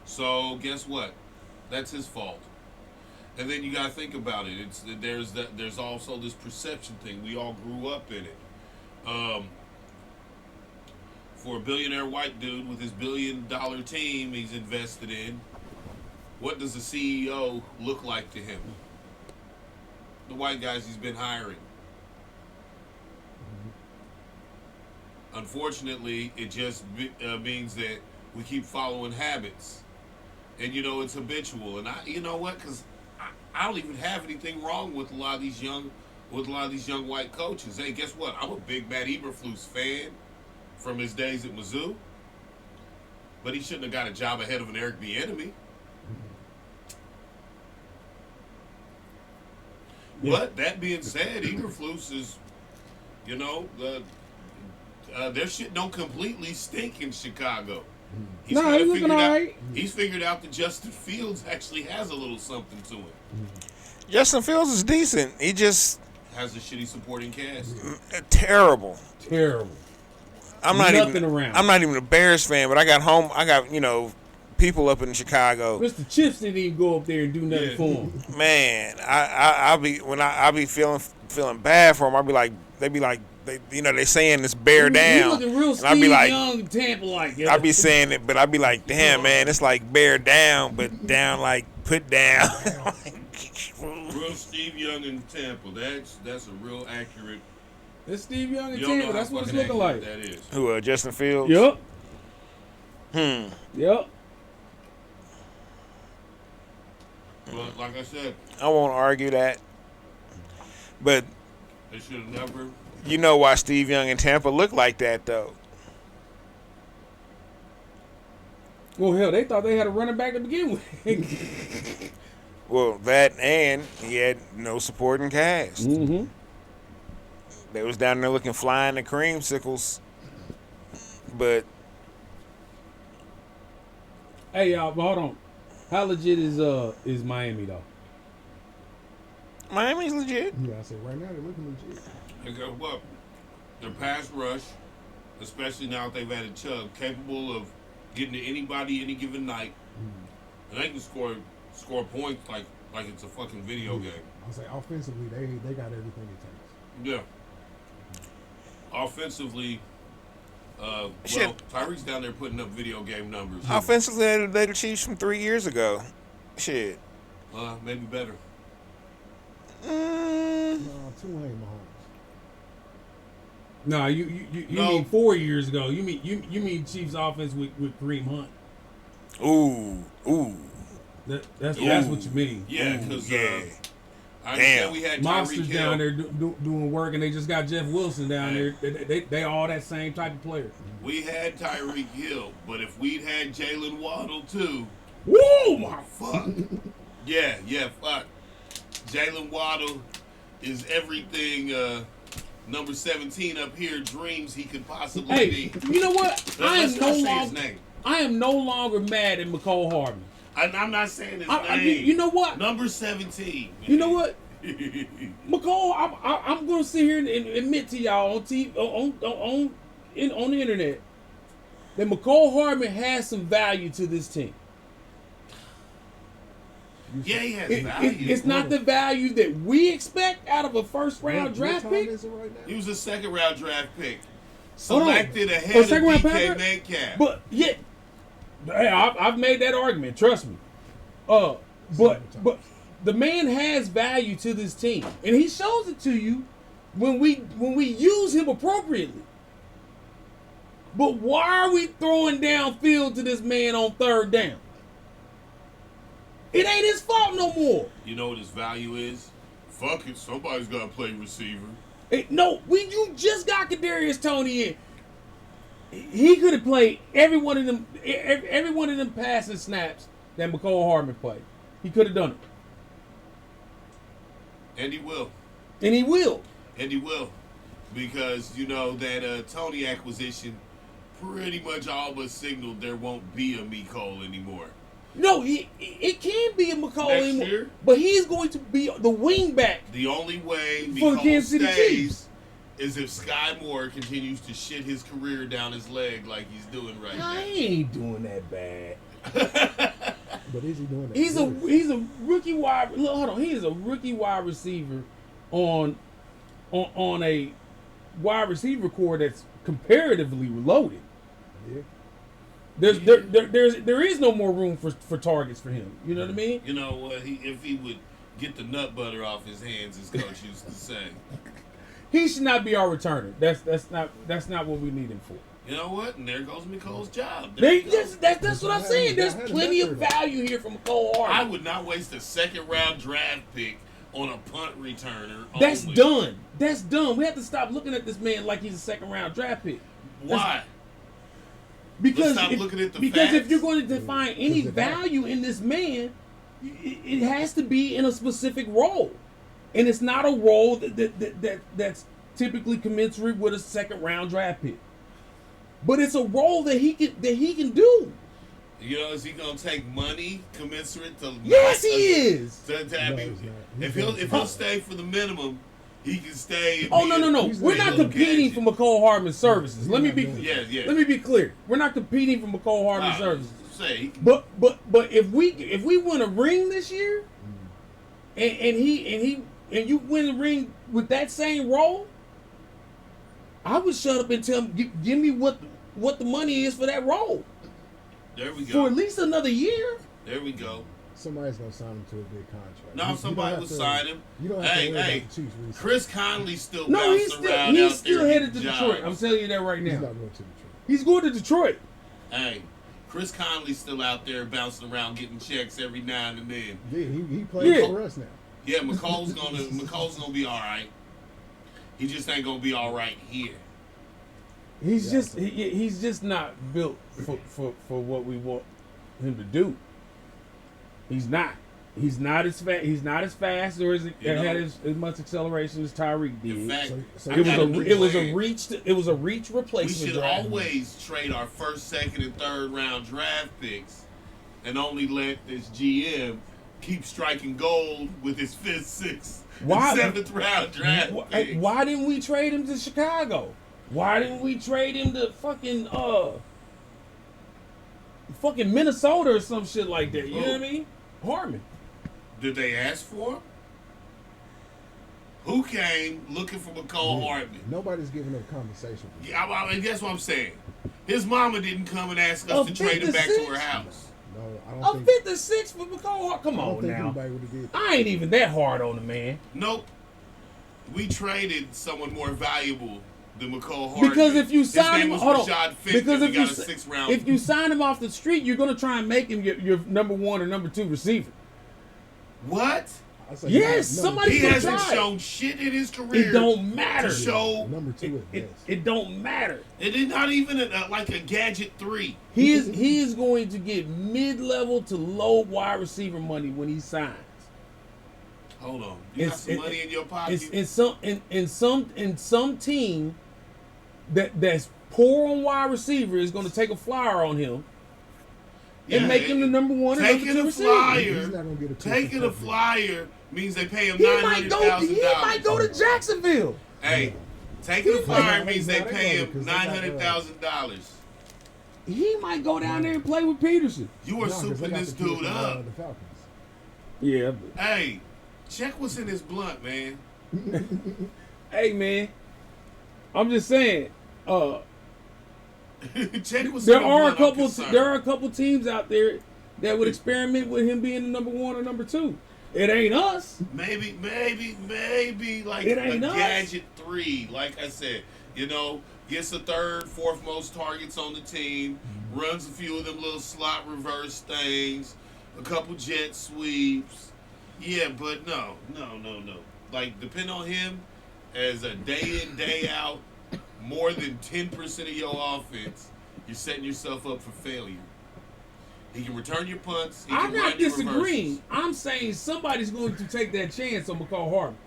So guess what? That's his fault. And then you gotta think about it. There's also this perception thing. We all grew up in it. For a billionaire white dude with his $1 billion team he's invested in, what does a CEO look like to him? The white guys he's been hiring. Unfortunately, it just means that we keep following habits, and it's habitual. And you know what? Because I don't even have anything wrong with a lot of these young white coaches. Hey, guess what? I'm a big Matt Eberflus fan from his days at Mizzou, but he shouldn't have got a job ahead of an Eric Bieniemy. Yeah. But that being said, Eberflus is, their shit don't completely stink in Chicago. He's Nah, kinda he's looking figured out- alright. He's figured out that Justin Fields actually has a little something to him. Justin Fields is decent. He just Has a shitty supporting cast. terrible. Terrible. I'm not Nothing even. around. I'm not even a Bears fan, but I got people up in Chicago. Mr. Chips didn't even go up there and do nothing Yeah. for him. Man, I'll be feeling bad for them. I'll be like, they saying this bear He down, looking real and I'll be Steve like, Young, Tampa like. I'll be saying it, but I'll be like, damn man, it's like bear down, but down like put down. Real Steve Young in Tampa. That's a real accurate. It's Steve Young and You don't know Tampa. how That's what it's fucking looking like. accurate that is. Who? Justin Fields. Yup. Hmm. Yup. But like I said, I won't argue that, but they should have never. you know why Steve Young and Tampa look like that though. Well, hell, they thought they had a running back to begin with. Well, that and he had no supporting cast. Mm-hmm. They was down there looking flying the creamsicles, but Hey, y'all, but hold on. How legit is Miami though? Miami's legit. Yeah, I said right now they're looking legit. And guess what? Their pass rush, especially now that they've added Chubb, capable of getting to anybody any given night, and they can score points like it's a fucking video game. I'll say offensively they got everything it takes. Yeah. Offensively, Shit. Tyreek's down there putting up video game numbers. Offensively, they the Chiefs from 3 years ago. Shit. Maybe better. Mm, No, Tulane Mahomes. No, you No. mean 4 years ago. You mean Chiefs offense with Kareem Hunt. ooh. That's Yeah. what you mean. Yeah, Ooh, because yeah. I understand Damn. we had Monsters Tyreek down Hill. there doing work, and they just got Jeff Wilson down Hey. there. They all that same type of player. We had Tyreek Hill, but if we'd had Jalen Waddle too, Woo! My fuck. yeah, fuck. Jalen Waddle is everything number 17 up here dreams he could possibly Hey, be. you know what? Let's not say his name. I am no longer mad at McCole Hardman. I'm not saying his I name. you know what? Number 17. Man. You know what? McCole, I'm going to sit here and admit to y'all on TV, on the internet that McCole Hardman has some value to this team. Yeah, he has It- value. it's not the value that we expect out of a first round What draft time pick. is it right now? He was a second round draft pick, Hold on. selected ahead Oh, of second round DK pick? Metcalf. But yeah, hey, I've made that argument. Trust me. But the man has value to this team, and he shows it to you when we use him appropriately. But why are we throwing downfield to this man on third down? It ain't his fault no more. You know what his value is? Fuck it, somebody's got to play receiver. You just got Kadarius Toney in. He could have played every one of them passing snaps that McCole Hardman played. He could have done it. And he will. And he will. And he will. Because, you know, that Tony acquisition pretty much all but signaled there won't be a Mecole anymore. No, it can be a McCall Next anymore, year? but he's going to be the wingback. The only way For Mecole Kansas City stays Chiefs. is if Sky Moore continues to shit his career down his leg like he's doing right I now. ain't doing that bad. But is he doing that? He's good? a rookie wide. Look, hold on, he is a rookie wide receiver on a wide receiver core that's comparatively loaded. Yeah. There is no more room for targets for him. You know what I mean? You know what? If he would get the nut butter off his hands, his coach used to say. He should not be our returner. That's not what we need him for. You know what? And there goes Mecole's job. That's what I'm saying. There's plenty of value here from Cole Hardman. I would not waste a second round draft pick on a punt returner. That's only. done. That's done. We have to stop looking at this man like he's a second round draft pick. Why? Because Let's stop looking at the because if facts. you're going to define any value in this man, it has to be in a specific role, and it's not a role that's typically commensurate with a second round draft pick. But it's a role that he can do. You know, is he gonna take money commensurate to? Yes, he is. To have No, him- he's not. if he'll stay for the minimum, he can stay. And Oh be no! He's We're not not doing competing for McCole Hardman's services. He's Let me not be doing Yeah. let me be clear. We're not competing for McCole Hardman's Wow, services. say he can- But if we win a ring this year, and you win a ring with that same role, I would shut up and tell him, give me what the money is for that role there we for go. at least another year. There we go. Somebody's gonna sign him to a big contract. No, You somebody don't will have to- sign him. You don't have to worry Hey, about the Chiefs. when he Chris Conley still No, bouncing around he's out still there headed to getting Detroit. I'm jobs. telling you that right He's now. not going to Detroit. He's going to Detroit. Hey, Chris Conley's still out there bouncing around getting checks every now and then. Yeah, he plays Yeah. for us now. Yeah, McColl's gonna be all right. He just ain't gonna be all right here. He's Yeah, just he's just not built for what we want him to do. He's not. He's not as fast. He's not as fast or as had as much acceleration as Tyreek did. In fact, So I It was got a new it was plan. a reach. It was a reach We replacement. should draft. always trade our first, second, and third round draft picks, and only let this GM keep striking gold with his fifth, sixth, Why- and seventh round draft picks. Why didn't we trade him to Chicago? Why didn't we trade him to fucking Minnesota or some shit like that? You know what I mean? Harmon. Did they ask for him? Who came looking for McCall Yeah. Hardman? Nobody's giving up conversation. Yeah, I mean, that's what I'm saying. His mama didn't come and ask us A to trade him back to 56? her house. No, I A don't think. 56 for McCall Hardman. Come I don't on think now. anybody would have did. That. I ain't even that hard on the man. Nope. We traded someone more valuable than McCall Hardman. Because if you His sign name him, was hold on. Rashad Fitz, Because and we if got you a 6th round. if you sign him off the street, you're gonna try and make him your number one or number two receiver. What? I say Yes, number- somebody- He gonna hasn't try. shown shit in his career. It don't matter. To show number two at It, best. it don't matter. it is not even like a gadget 3. He is going to get mid-level to low wide receiver money when he signs. Hold on. You got It's- some it- money in your pocket? It's in some team that's poor on wide receiver is going to take a flyer on him and make him the number one or number Taking two a receiver. He's flyer, not gonna get a taking a flyer means they pay him He might $900,000. go to Jacksonville. Hey, taking a He flyer might- means they Nah, they pay know him because they got, $900,000. He might go down there and play with Peterson. You are No, 'cause they souping got this the kid dude from, up. The Falcons. Yeah. Hey, check what's in this blunt, man. Hey, man. I'm just saying. Check what's There in the are a blunt. I'm couple. concerned. There are a couple teams out there that would experiment with him being the number 1 or number 2. It ain't us. Maybe like It a ain't us. gadget 3. Like I said, gets the 3rd, 4th most targets on the team, runs a few of them little slot reverse things, a couple jet sweeps. Yeah, but no. Like, depend on him as a day in, day out, more than 10% of your offense, you're setting yourself up for failure. He can return your punts. I'm can not run your disagreeing. reverses. I'm saying somebody's going to take that chance on McCall Harbin.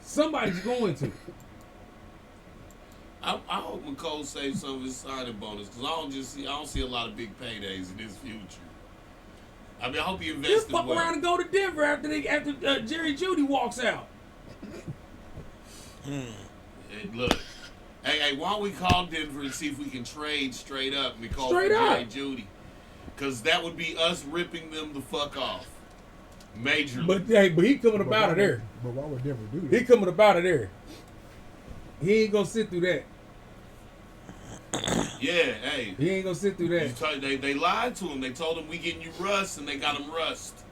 Somebody's going to. I hope McCole saves some of his signing bonus because I don't see a lot of big paydays in his future. I mean, I hope he He'll invested fuck well. around and go to Denver after Jerry Jeudy walks out. Hey, look, hey, why don't we call Denver and see if we can trade straight up and we call Straight for up. Jerry Jeudy? Because that would be us ripping them the fuck off. Majorly. But he coming up out of there. But why would Denver do He that? coming up out of there. He ain't gonna sit through that. Yeah, hey. He ain't gonna sit through that. They lied to him. They told him we getting you Russ, and they got him Rust.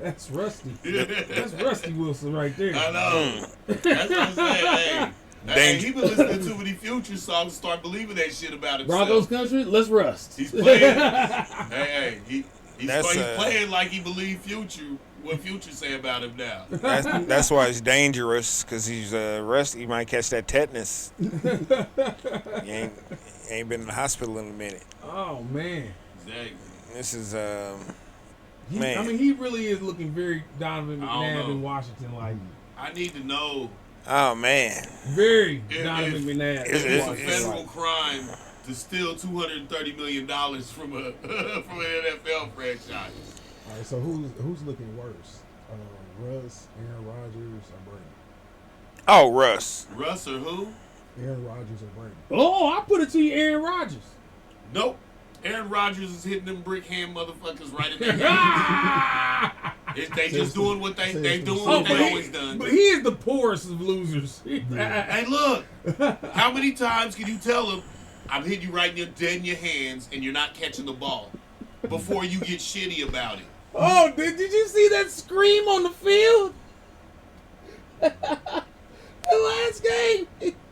That's Rusty. That's Rusty Wilson right there. I know. That's what I'm saying. Hey, he been listening to too many Future songs and start believing that shit about himself. Broncos country, let's rust. He's playing. He's That's, playing like he believed Future. What Future say about him now? That's why it's dangerous, because he's rusty. He might catch that tetanus. He ain't been in the hospital in a minute. Oh man. Exactly. This is I mean, he really is looking very Donovan I don't McNabb know. in Washington, like I need to know Oh man, very If- Donovan if- McNabb. if it's a It's- federal crime to steal $230 million from an NFL franchise. All right, so who's looking worse? Russ, Aaron Rodgers, or Brady? oh Russ. Russ or who? Aaron Rodgers or Brady? Oh, I put it to you, Aaron Rodgers. Nope. Aaron Rodgers is hitting them brick hand motherfuckers right in their head. They just doing what they doing Oh, what they always done. but he is the poorest of losers. Hey, look. How many times can you tell him, I'm hitting you right dead in your hands and you're not catching the ball before you get shitty about it? Oh, did you see that scream on the field? The last game. Hey,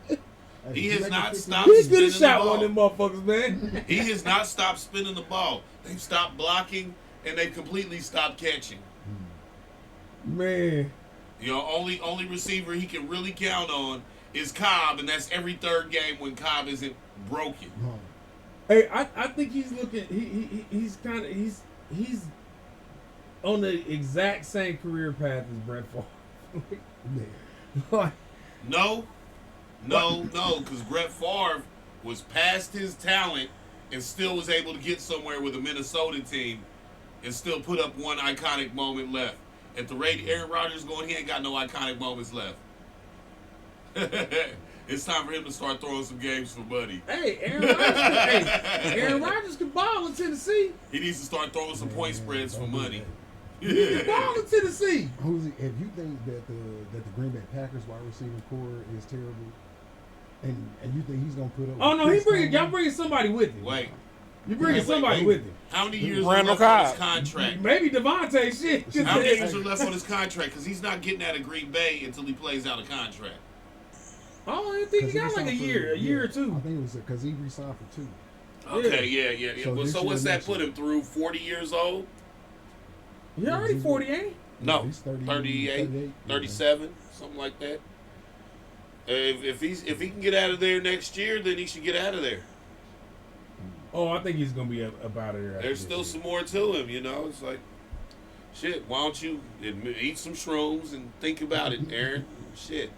He did you has make not a stopped He could spinning have the shot ball. one of them motherfuckers, man. He has not stopped spinning the ball. They've stopped blocking and they've completely stopped catching. Man. Only receiver he can really count on is Cobb, and that's every third game when Cobb isn't broken. No. Hey, I think he's looking. He's kind of he's on the exact same career path as Brett Favre. Yeah. Like, No, because Brett Favre was past his talent and still was able to get somewhere with a Minnesota team and still put up one iconic moment left. At the rate Aaron Rodgers going, he ain't got no iconic moments left. It's time for him to start throwing some games for money. hey, Aaron Rodgers can ball in Tennessee. He needs to start throwing some point spreads for Don't do money. He can ball in Tennessee. Who's if you think that the Green Bay Packers wide receiving core is terrible, and you think he's gonna put up? Oh with no, Chris y'all Tomlin? bringing somebody with him. Wait, You bringing wait, somebody wait. with him. how many years Randall are left on his Cobb. contract? Maybe Devontae shit. How many years are left on his contract? Because he's not getting out of Green Bay until he plays out a contract. Oh, I think 'Cause he got like re-signed a year or I two. think it was because he resigned for 2. Okay, yeah. So Well, this so year, what's that next put year. him through? 40 years old? He already 40, ain't he? No, he's 30, 38, 37, something like that. If he can get out of there next year, then he should get out of there. Oh, I think he's gonna be up out of there. after There's this still year. some more to him, It's like, shit, why don't you eat some shrooms and think about it, Aaron? Shit.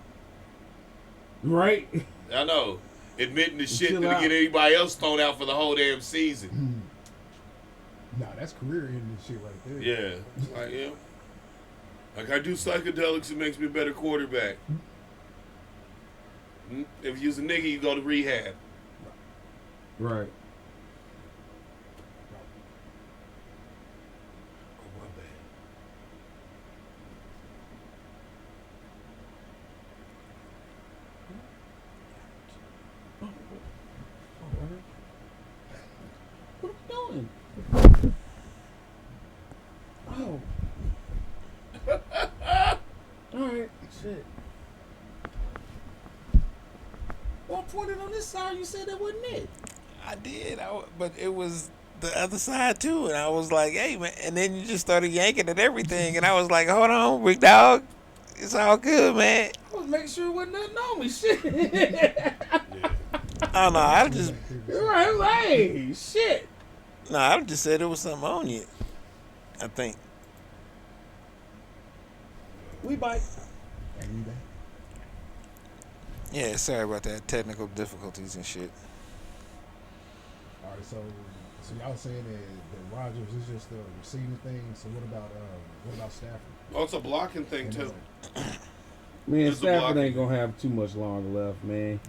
Right? I know. Admitting the shit Chill that'll out. get anybody else thrown out for the whole damn season. Nah, that's career ending shit right there. Yeah. It's like, like I do psychedelics, it makes me a better quarterback. If you was a nigga, you go to rehab. Right. doing? Oh. Alright, shit. Well, pointed on this side, you said that wasn't it. I did, but it was the other side too, and I was like, "Hey, man!" And then you just started yanking at everything, and I was like, "Hold on, big dog, it's all good, man." I was making sure it wasn't nothing on me. Shit. Oh no, I just You're right, hey, shit. I just said it was something on you. I think. We bite. And you back? Yeah, sorry about that. Technical difficulties and shit. All right, so y'all saying that Rodgers is just a receiving thing. So what about Stafford? Well, it's a blocking thing And, too. Man, It's the Stafford blocking. ain't gonna have too much longer left, man.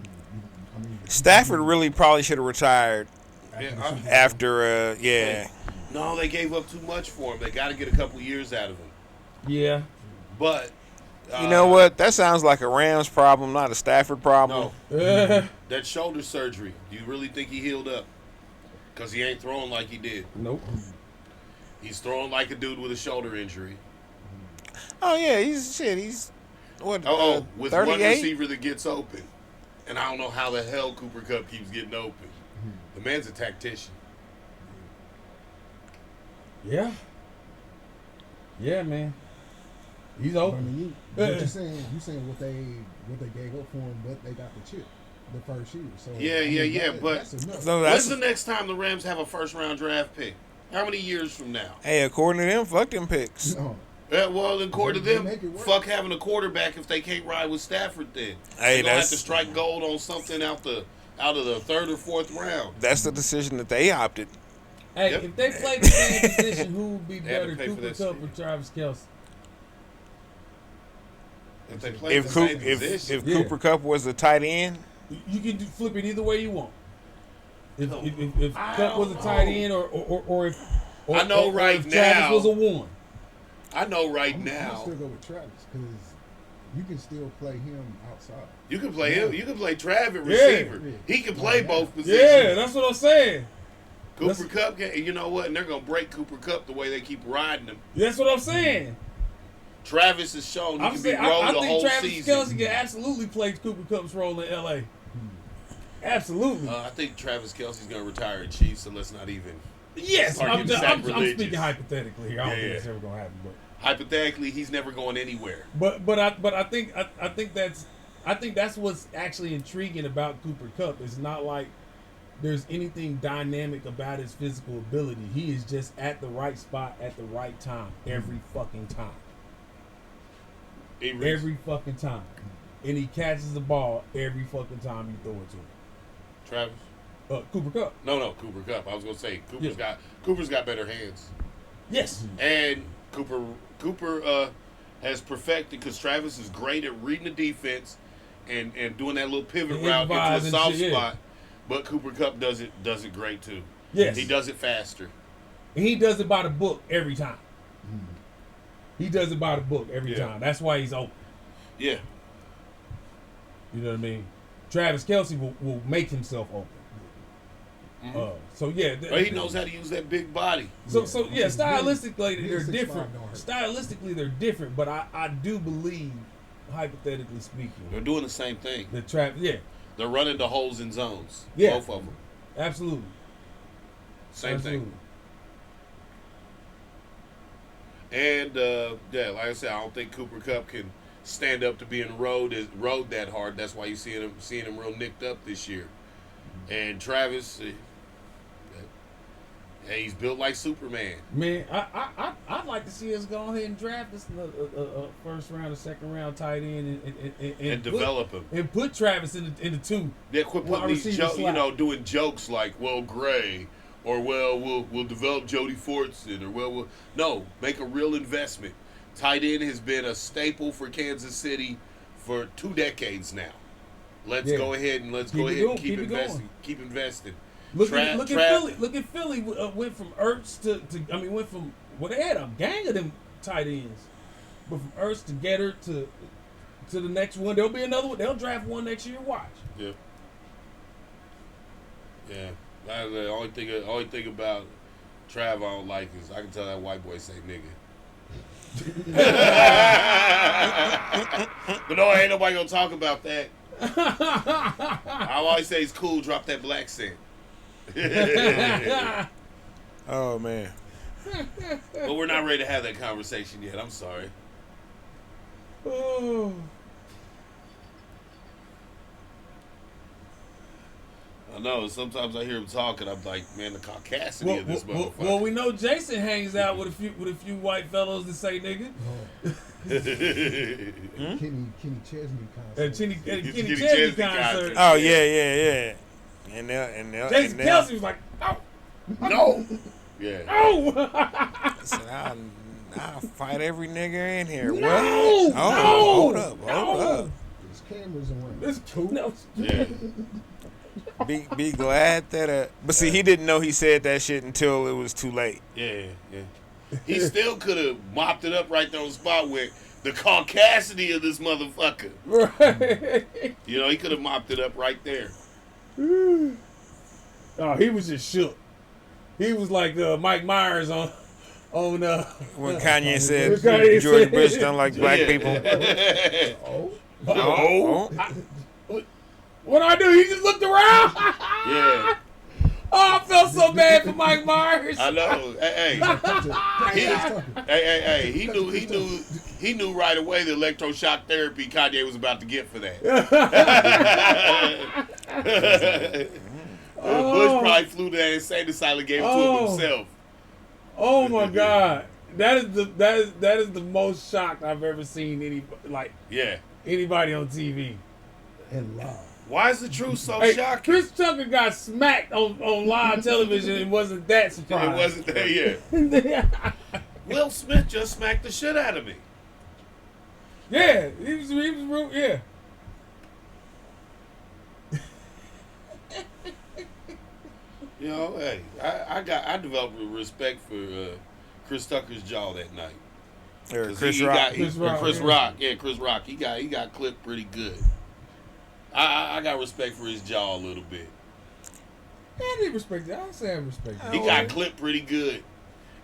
I mean, Stafford really probably should have retired after the Yeah, Super Bowl, after. Yeah, No, they gave up too much for him. They got to get a couple years out of him. Yeah. But you know what? That sounds like a Rams problem, not a Stafford problem. No, that shoulder surgery. Do you really think he healed up? Because he ain't throwing like he did. Nope. He's throwing like a dude with a shoulder injury. Oh yeah, he's what? With one 38. receiver that gets open. And I don't know how the hell Cooper Kupp keeps getting open. The man's a tactician. Yeah. Yeah, man. He's But I open. mean, what you saying what they gave up for him, but they got the chip the first year. So Yeah, but- that's enough. So When's that's the next time the Rams have a first-round draft pick? How many years from now? hey, according to them, fuck them picks. No. Well, according to They them, make it work. fuck having a quarterback if they can't ride with Stafford. Then Hey, they're gonna have to that's strike gold on something out of the third or fourth round. that's the decision that they opted. Hey, Yep. if they played the same position, who would be They had to better, pay for Cooper that Kupp shit. or Travis Kelce? If they play If the Coop, same if position, Yeah. Cooper Kupp was the tight end, You can flip it either way you want. If I Kupp was a don't tight know. end or if I know right if Travis now- was a one. I know right I'm gonna now still go with Travis because you can still play him outside. you can play him. You can play Travis Yeah. receiver. Yeah. He can play Yeah. both positions. Yeah, that's what I'm saying. Cooper Kupp can. You know what? And they're gonna break Cooper Kupp the way they keep riding him. That's what I'm saying. Travis has shown he I'm can be saying rolled I the think whole Travis season. Kelce can absolutely play Cooper Kupp's role in LA. Absolutely. I think Travis Kelce's gonna retire at Chiefs, so let's not even. yes, start I'm getting speaking sacrilegious. hypothetically here. I don't Yeah, think yeah. that's ever gonna happen, Hypothetically, he's never going anywhere. but I think that's what's actually intriguing about Cooper Kupp. It's not like there's anything dynamic about his physical ability. He is just at the right spot at the right time every fucking time. Every fucking time. And he catches the ball every fucking time you throw it to him. Travis? Cooper Kupp. No, Cooper Kupp. I was gonna say Cooper's got better hands, Yes. and Cooper has perfected because Travis is great at reading the defense and doing that little pivot And route into a improvising soft shit, yeah. spot. But Cooper Kupp does it great too. Yes. He does it faster. And he does it by the book every time. He does it by the book every Yeah. time. That's why he's open. Yeah, You know what I mean? Travis Kelce will make himself open. So yeah, but he knows how to use that big body. So yeah, He's really- stylistically being they're 6'5" different. don't hurt. Stylistically they're different, but I do believe, hypothetically They're speaking, doing the same thing. the Travis, yeah, They're running the holes in zones. Yeah. Both of them. absolutely, Same absolutely. thing. And yeah, like I said, I don't think Cooper Kupp can stand up to being rode that hard. That's why you seeing him real nicked up this year. And Travis, hey, he's built like Superman. Man, I'd like to see us go ahead and draft this first round or second round tight end And develop him. and put Travis in the two. They quit wide putting these receiver slot. doing jokes like, well, Gray, or well, we'll develop Jody Fortson, or we'll no, make a real investment. Tight end has been a staple for Kansas City for 2 decades now. Let's Yeah. go ahead and Keep it keep going, keep it investing. going. Keep investing. Look at Trav- Philly. Look at Philly. Went from Ertz to went from they had a gang of them tight ends, but from Ertz to Getter to the next one. There'll be another one. They'll draft one next year. Watch. Yeah. Yeah. The only thing about Trav, I don't like is I can tell that white boy say nigga. But no, ain't nobody gonna talk about that. I always say it's cool. Drop that black scent. Oh man. But we're not ready to have that conversation yet. I'm sorry. Oh. I know. Sometimes I hear him talking. I'm like, man, the caucasity of this motherfucker. Well, we know Jason hangs out with a few white fellows that say nigga. Kenny Chesney concert. Kenny Kenny Chesney Chesney concert. concert. Oh yeah. And they'll Jason Kelsey was like, oh, No. Yeah. oh. I said, I'll fight every nigga in here. No, What? Oh, no, hold up. no. There's cameras around. There's two. No. Yeah. Be glad that but see, he didn't know he said that shit until it was too late. Yeah. He still could have mopped it up right there on the spot with the caucasity of this motherfucker. Right. You know, he could have mopped it up right there. Oh, he was just shook. He was like Mike Myers on When Kanye said When Kanye George said- Bush don't like black people. Oh. what I do? He just looked around. Yeah. Oh, I felt so bad for Mike Myers. I know. Hey. He knew right away the electroshock therapy Kanye was about to get for that. Bush probably flew to that insane asylum and gave it to him himself. Oh my God, that is the most shocked I've ever seen anybody on TV. And live. Why is the truth so Hey, shocking? Chris Tucker got smacked on live television and wasn't that surprised. It wasn't there yet. Will Smith just smacked the shit out of me. Yeah, he was real, yeah. You know, hey, I developed a respect for Chris Tucker's jaw that night. Or 'Cause Chris he Rock. got- Chris Rock, yeah. Chris Rock. He got clipped pretty good. I got respect for his jaw a little bit. I didn't respect it. I say I respect it. He got clipped pretty good,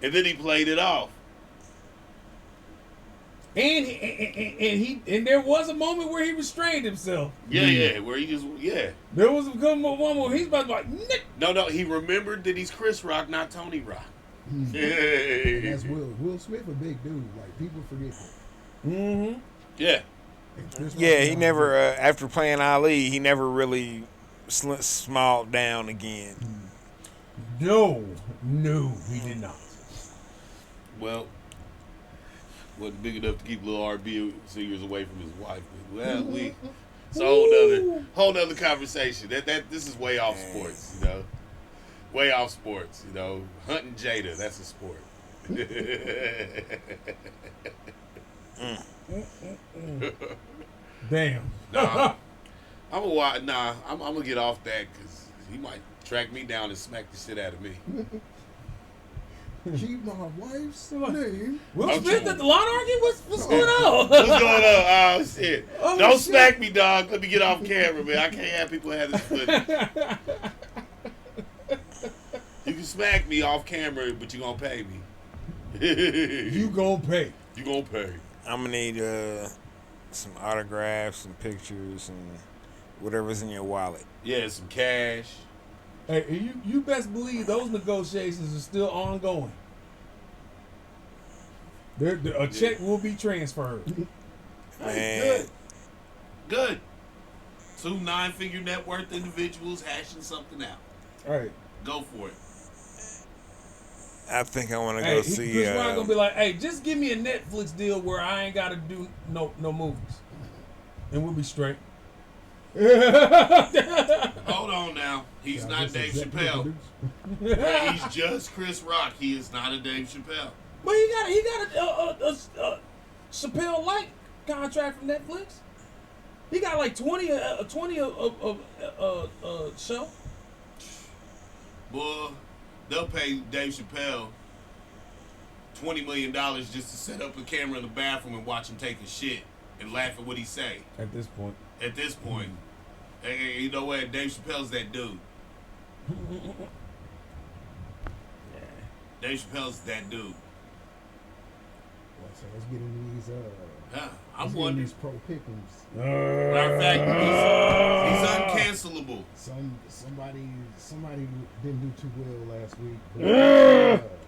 and then he played it off. And there was a moment where he restrained himself. Yeah, where he just There was a moment where he's about to be like, Nick. No, he remembered that he's Chris Rock, not Tony Rock. And Yeah, that's Will Smith, a big dude. Like, people forget that. Mm-hmm. yeah. And Chris Yeah, Rock he is never after playing Ali, he never really smalled down again. No, he did not. Well, wasn't big enough to keep little RB singers away from his wife. But, well, it's a whole nother conversation. This is way off sports, you know. Way off sports, you know. Hunting Jada, that's a sport. Damn. Nah, I'm gonna get off that because he might track me down and smack the shit out of me. Keep my wife's name. Will I'm Smith trying- at the lawn argument? What's going on? What's going on? Oh shit! Oh, Don't shit. smack me, dog. Let me get off camera, man. I can't have people have this footage. You can smack me off camera, but you gonna pay me. You gonna pay. You gonna pay. I'm gonna need some autographs, some pictures, and whatever's in your wallet. Yeah, some cash. Hey, you best believe those negotiations are still ongoing. A check will be transferred. Man, Good. 2 9-figure net worth individuals hashing something out. All right. Go for it. I think I want to Hey, go see. Chris Rock gonna be like, hey, just give me a Netflix deal where I ain't gotta do no movies, and we'll be straight. Hold on now. He's not Dave Chappelle. He's just Chris Rock. He is not a Dave Chappelle. But he got a Chappelle like contract from Netflix. He got like 20 show. Boy, they'll pay Dave Chappelle $20 million just to set up a camera in the bathroom and watch him take a shit and laugh at what he say. At this point. At this point, hey, you know what? Dave Chappelle's that dude. Dave Chappelle's that dude. Well, so let's get into these. Yeah, I'm let's get into wondering. these pro pick'ems. Matter of fact, he's uncancelable. Somebody didn't do too well last week. But,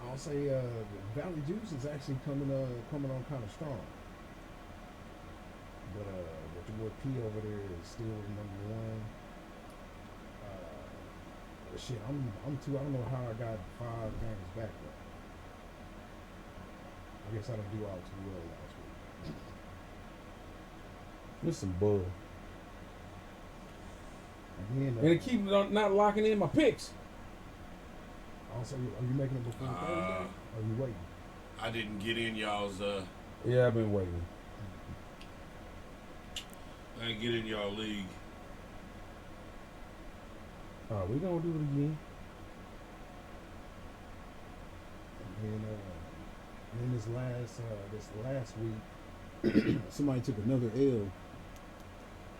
I'll say Valley Juice is actually coming on kind of strong. But the boy P over there is still number one. Shit, I'm two. I don't know how I got 5 games back though. I guess I didn't do all too well last week. This some bull. Again, And it keep not locking in my picks. also, are you making it before Thursday? Or are you waiting? I didn't get in y'all's. Yeah, I've been waiting. I didn't get in y'all league. Oh, we gonna do it again. And then this last week, somebody took another L.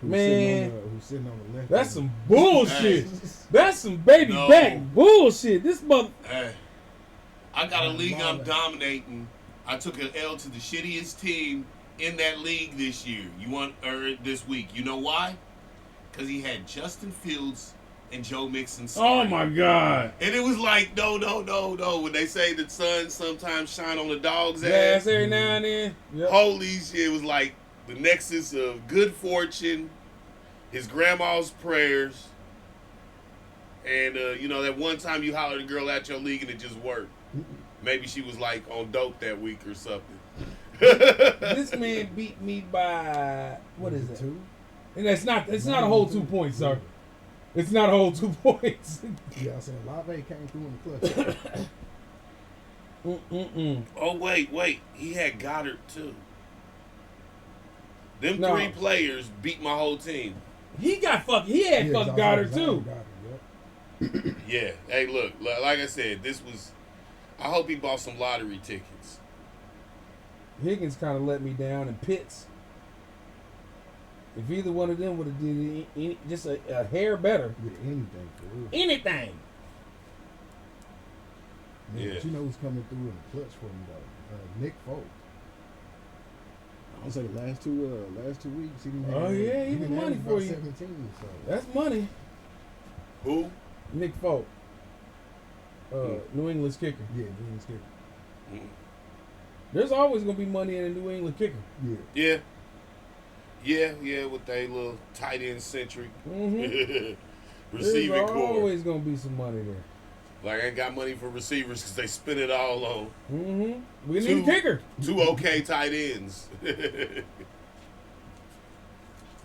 Man. Who's sitting on the left? That's some bullshit. Hey. That's some baby No. back bullshit. This mother. Hey, I got a league I'm dominating. I took an L to the shittiest team in that league this year. This week. You know why? Because he had Justin Fields and Joe Mixon Oh starting. my God. And it was like, no. When they say the sun sometimes shine on the dog's Yes, ass. every now and then. Yep. Holy shit, it was like the nexus of good fortune, his grandma's prayers, and that one time you hollered a girl at your league and it just worked. Maybe she was like on dope that week or something. This man beat me by what is it? 2? And it's not a whole 2 points, sir. It's not a whole 2 points. Yeah, I said Lave came through in the clutch. Oh wait, he had Goddard too. Them No. 3 players beat my whole team. He had fucking Goddard too. Yep. Yeah. Hey, look, like I said, I hope he bought some lottery tickets. Higgins kind of let me down, and Pitts. If either one of them would have did just a hair better, With anything for real. anything. Man, Yeah. But you know who's coming through in the clutch for him though? Nick Folk. I'll say the last two weeks he didn't have. Oh, yeah, he didn't was money average for about you. 17. So That's money. Who? Nick Folk, New England's kicker. yeah, doing his kicker. There's always gonna be money in a New England kicker. Yeah. Yeah, with they little tight end centric Mm-hmm. receiving There's core. always gonna be some money there. Like I ain't got money for receivers because they spend it all on Mm-hmm. We need Two- a kicker. 2 okay tight ends.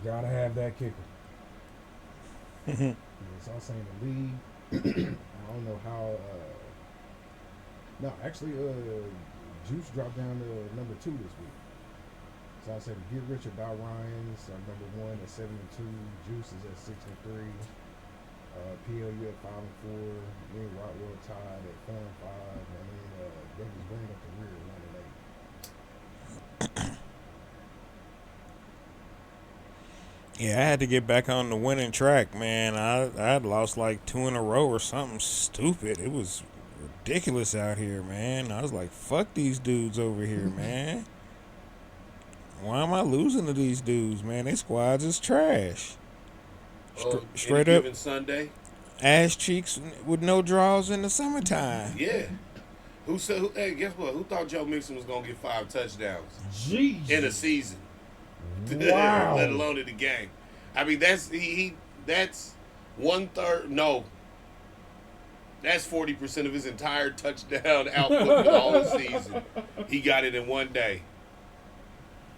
Gotta have that kicker. Yeah, so I'm saying the league. I don't know how. No, actually, Juice dropped down to number 2 this week. So I said to Get Rich or Die Ryan's number 1 at 7-2. Juice is at 6-3. PLU at 5-4. Me and Rockwell tied at 4-5, and then Douglas Green up the rear at 1-8. Yeah, I had to get back on the winning track, man. I had lost like 2 in a row or something stupid. It was ridiculous out here, man. I was like, fuck these dudes over here, man. Why am I losing to these dudes, man? They squads is trash. Straight Any up given Sunday. ass cheeks with no draws in the summertime. Yeah. Who said? Hey, guess what? Who thought Joe Mixon was gonna get 5 touchdowns Jeez. in a season? Wow. Let alone in the game. I mean, that's that's 1/3. No. That's 40% of his entire touchdown output all the season. He got it in one day.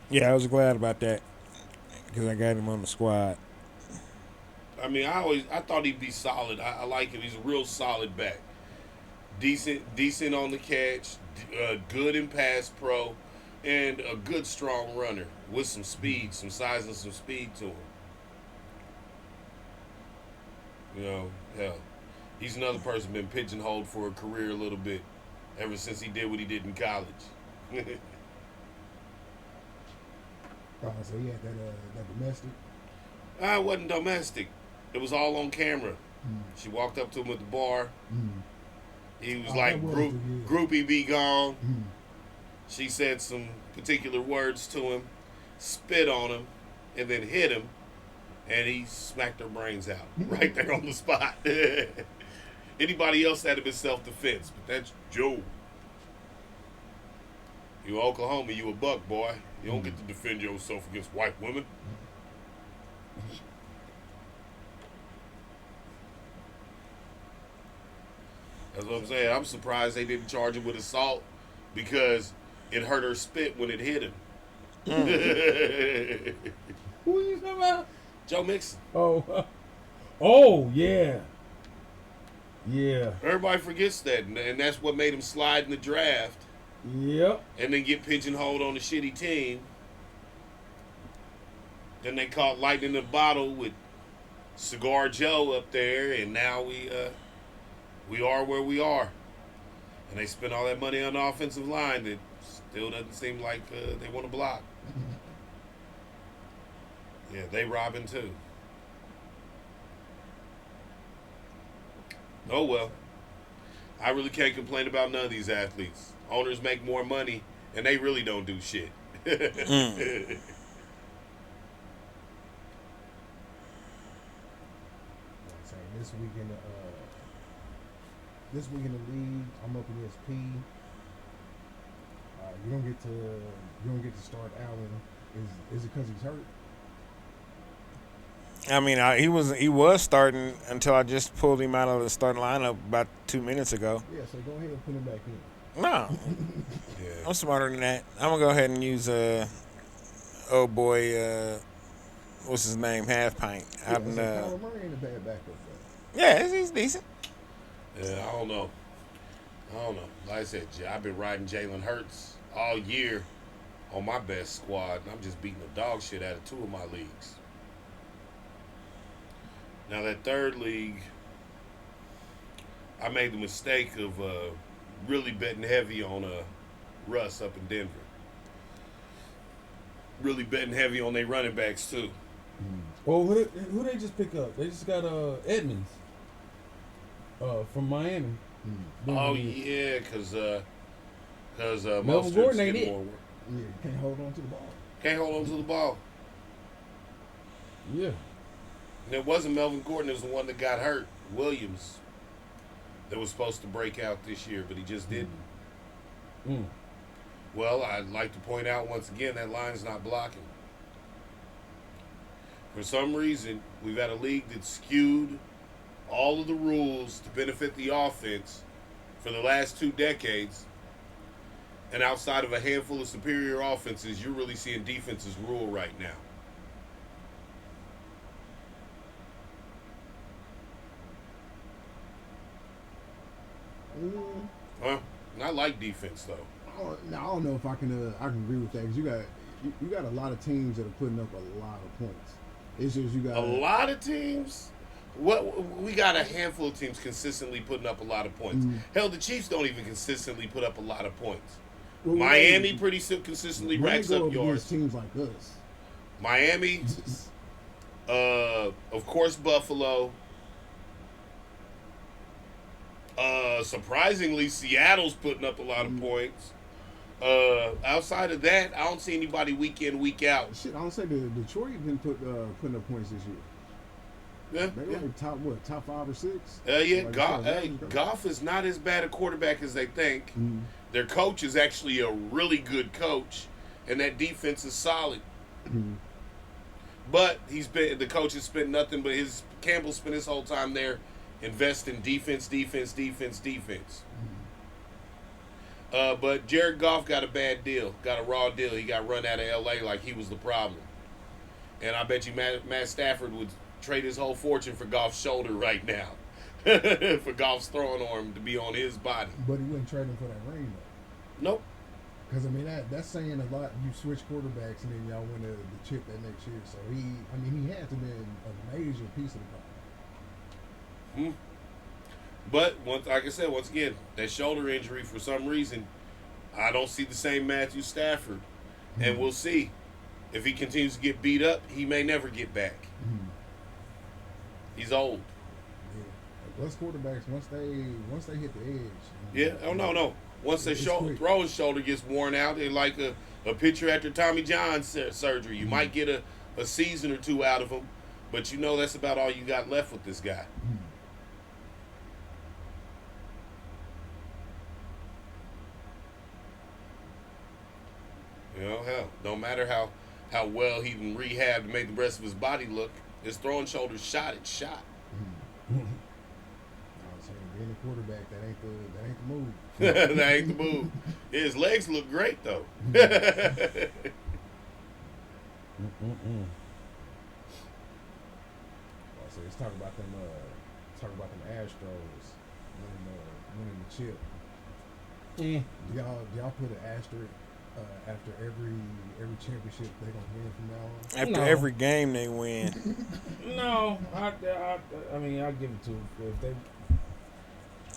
Yeah, I was glad about that because I got him on the squad. I mean, I thought he'd be solid. I like him. He's a real solid back. Decent on the catch, good in pass pro, and a good strong runner with some speed, some size and some speed to him. You know, hell, he's another person been pigeonholed for a career a little bit ever since he did what he did in college. So he had that domestic. It wasn't domestic. It was all on camera. She walked up to him at the bar, He was Oh, like, that was Group, the- groupie be gone. Mhm. She said some particular words to him, spit on him, and then hit him, and he smacked her brains out right there on the spot. Anybody else that'd have been self-defense, but that's Joe. You Oklahoma, you a buck, boy. You don't get to defend yourself against white women. That's what I'm saying. I'm surprised they didn't charge him with assault because it hurt her spit when it hit him. Who you talking about? Joe Mixon. Oh, oh yeah, yeah, Everybody forgets that, and that's what made him slide in the draft yep. and then get pigeonholed on a shitty team. Then they caught lightning in a bottle with Cigar Joe up there, and now we are where we are. And they spent all that money on the offensive line that still doesn't seem like they want to block. Yeah, they robbing too. Oh well. I really can't complain about none of these athletes. Owners make more money, and they really don't do shit. Like I say, this week in the league, I'm up against P. You don't get to start Allen. Is it because he's hurt? I mean, he was starting until I just pulled him out of the starting lineup about 2 minutes ago. Yeah, so go ahead and put him back in. No, Yeah. I'm smarter than that. I'm gonna go ahead and use oh boy, what's his name, Half Pint. Yeah, so Kyler Murray ain't a bad backup though. Yeah, he's decent. Yeah, I don't know. Like I said, I've been riding Jalen Hurts all year on my best squad, and I'm just beating the dog shit out of two of my leagues. Now that third league, I made the mistake of really betting heavy on Russ up in Denver. Really betting heavy on their running backs too. Well, who they just pick up? They just got Edmonds from Miami. Oh yeah, because Melvin Mostert's Gordon ain't getting it. more work. Yeah, can't hold on to the ball. Can't hold on to the ball. Yeah. And it wasn't Melvin Gordon, it was the one that got hurt. Williams, that was supposed to break out this year, but he just didn't. Mm. Well, I'd like to point out once again that line's not blocking. For some reason, we've had a league that skewed all of the rules to benefit the offense for the last 2 decades. And outside of a handful of superior offenses, you're really seeing defenses rule right now. Huh? And I like defense though. I don't know if I can agree with that because you got a lot of teams that are putting up a lot of points. It's just you got A lot of teams. We got a handful of teams consistently putting up a lot of points. Hell, the Chiefs don't even consistently put up a lot of points. Well, Miami pretty consistently when they racks go up yards. against teams like us. Miami, of course, Buffalo. Surprisingly, Seattle's putting up a lot of points. Outside of that, I don't see anybody week in, week out. Shit, I don't say Detroit been putting up points this year. Yeah, They like top 5 or 6? yeah. Like Goff, I said, Goff is not as bad a quarterback as they think. Mhm. Their coach is actually a really good coach, and that defense is solid. Mhm. But the coach has spent nothing but Campbell spent his whole time there investing defense. But Jared Goff got a bad deal, got a raw deal. He got run out of L.A. like he was the problem. And I bet you Matt Stafford would trade his whole fortune for Goff's shoulder right now. For Goff's throwing arm to be on his body. But he wouldn't trade him for that ring though. Nope. Because I mean that's saying a lot. You switch quarterbacks and then y'all win the chip that next year. So he had to be a major piece of the problem. But like I said, once again, that shoulder injury for some reason, I don't see the same Matthew Stafford, and we'll see if he continues to get beat up. He may never get back. He's old. Yeah. Us quarterbacks, once they hit the edge. Yeah. Oh no. Once the It's quick. throwing shoulder gets worn out, they're like a pitcher after Tommy John surgery. You might get a season or two out of him, but you know that's about all you got left with this guy. You know, hell, no matter how well he can rehab to make the rest of his body look, his throwing shoulder's shot. It's shot. I was saying, being a quarterback, that ain't the move. That ain't the move. His legs look great though. So let's talk about them. Astros winning the chip. Yeah. Do y'all put an asterisk after every championship they gonna win from now on? After No. every game they win. No, I mean, I'll give it to them. If they,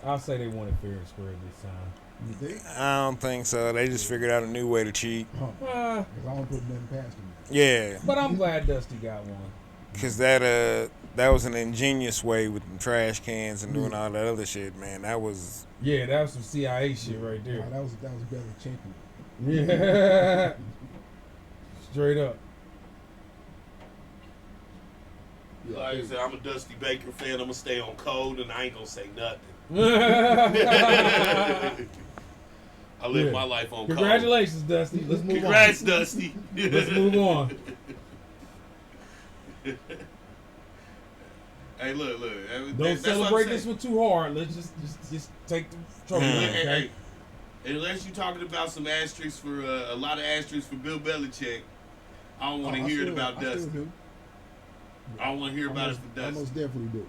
I'll say they won it fair and square this time. You think? I don't think so. They just figured out a new way to cheat. Because I don't put nothing past them. Yeah, But I'm glad Dusty got one. because that was an ingenious way with the trash cans and doing all that other shit, man. That was Yeah, that was some CIA shit right No, there. that was better champion. Yeah. Straight up. Like I said, I'm a Dusty Baker fan. I'm gonna stay on code, and I ain't gonna say nothing. I live Yeah. my life on Congratulations, Dusty. Let's code. move Congrats, Dusty. on. Let's move on. Hey, look. Don't That's what I'm celebrate saying. this one too hard. Let's just take the trophy. Hey, Okay? unless you're talking about some asterisks for a lot of asterisks for Bill Belichick, I don't want to I hear it still- about I still Dusty. do. I don't want to hear about it Almost- for Dusty. Almost definitely do.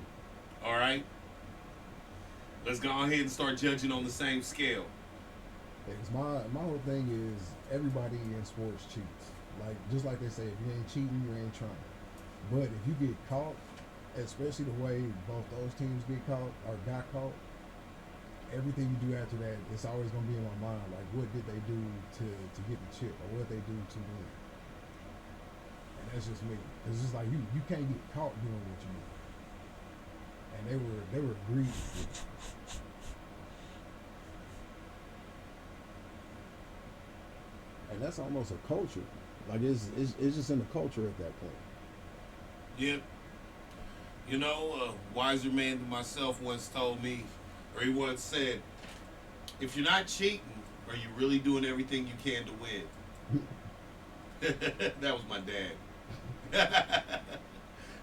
All right. Let's go ahead and start judging on the same scale. Because my whole thing is everybody in sports cheats. Like just like they say, if you ain't cheating, you ain't trying. But if you get caught, especially the way both those teams get caught or got caught, everything you do after that, it's always gonna be in my mind. Like what did they do to get the chip, or what they do to win? And that's just me. It's just like you can't get caught doing what you do. And they were greedy. with it. And that's almost a culture. Like it's just in the culture at that point. Yep. You know, a wiser man than myself once told me, or he once said, if you're not cheating, are you really doing everything you can to win? That was my dad.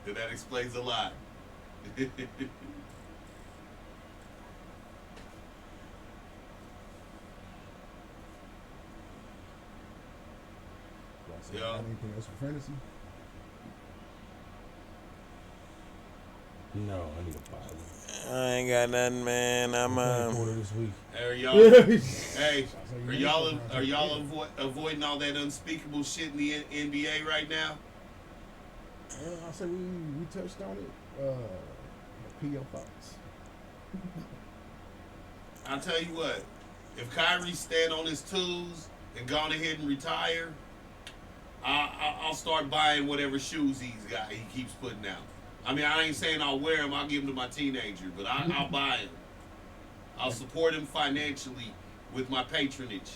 And that explains a lot. So Yeah. got anything else for fantasy? No, I need a bottle. I ain't got nothing, man. I'm Quarter this week. Hey, are y'all, hey, So are y'all avoiding all that unspeakable shit in the NBA right now? I said we touched on it. P.O. thoughts. I'll tell you what, if Kyrie stand on his tools and gone ahead and retire, I'll start buying whatever shoes he keeps putting out. I mean, I ain't saying I'll wear them. I'll give them to my teenager, but I'll buy them. I'll support him financially with my patronage.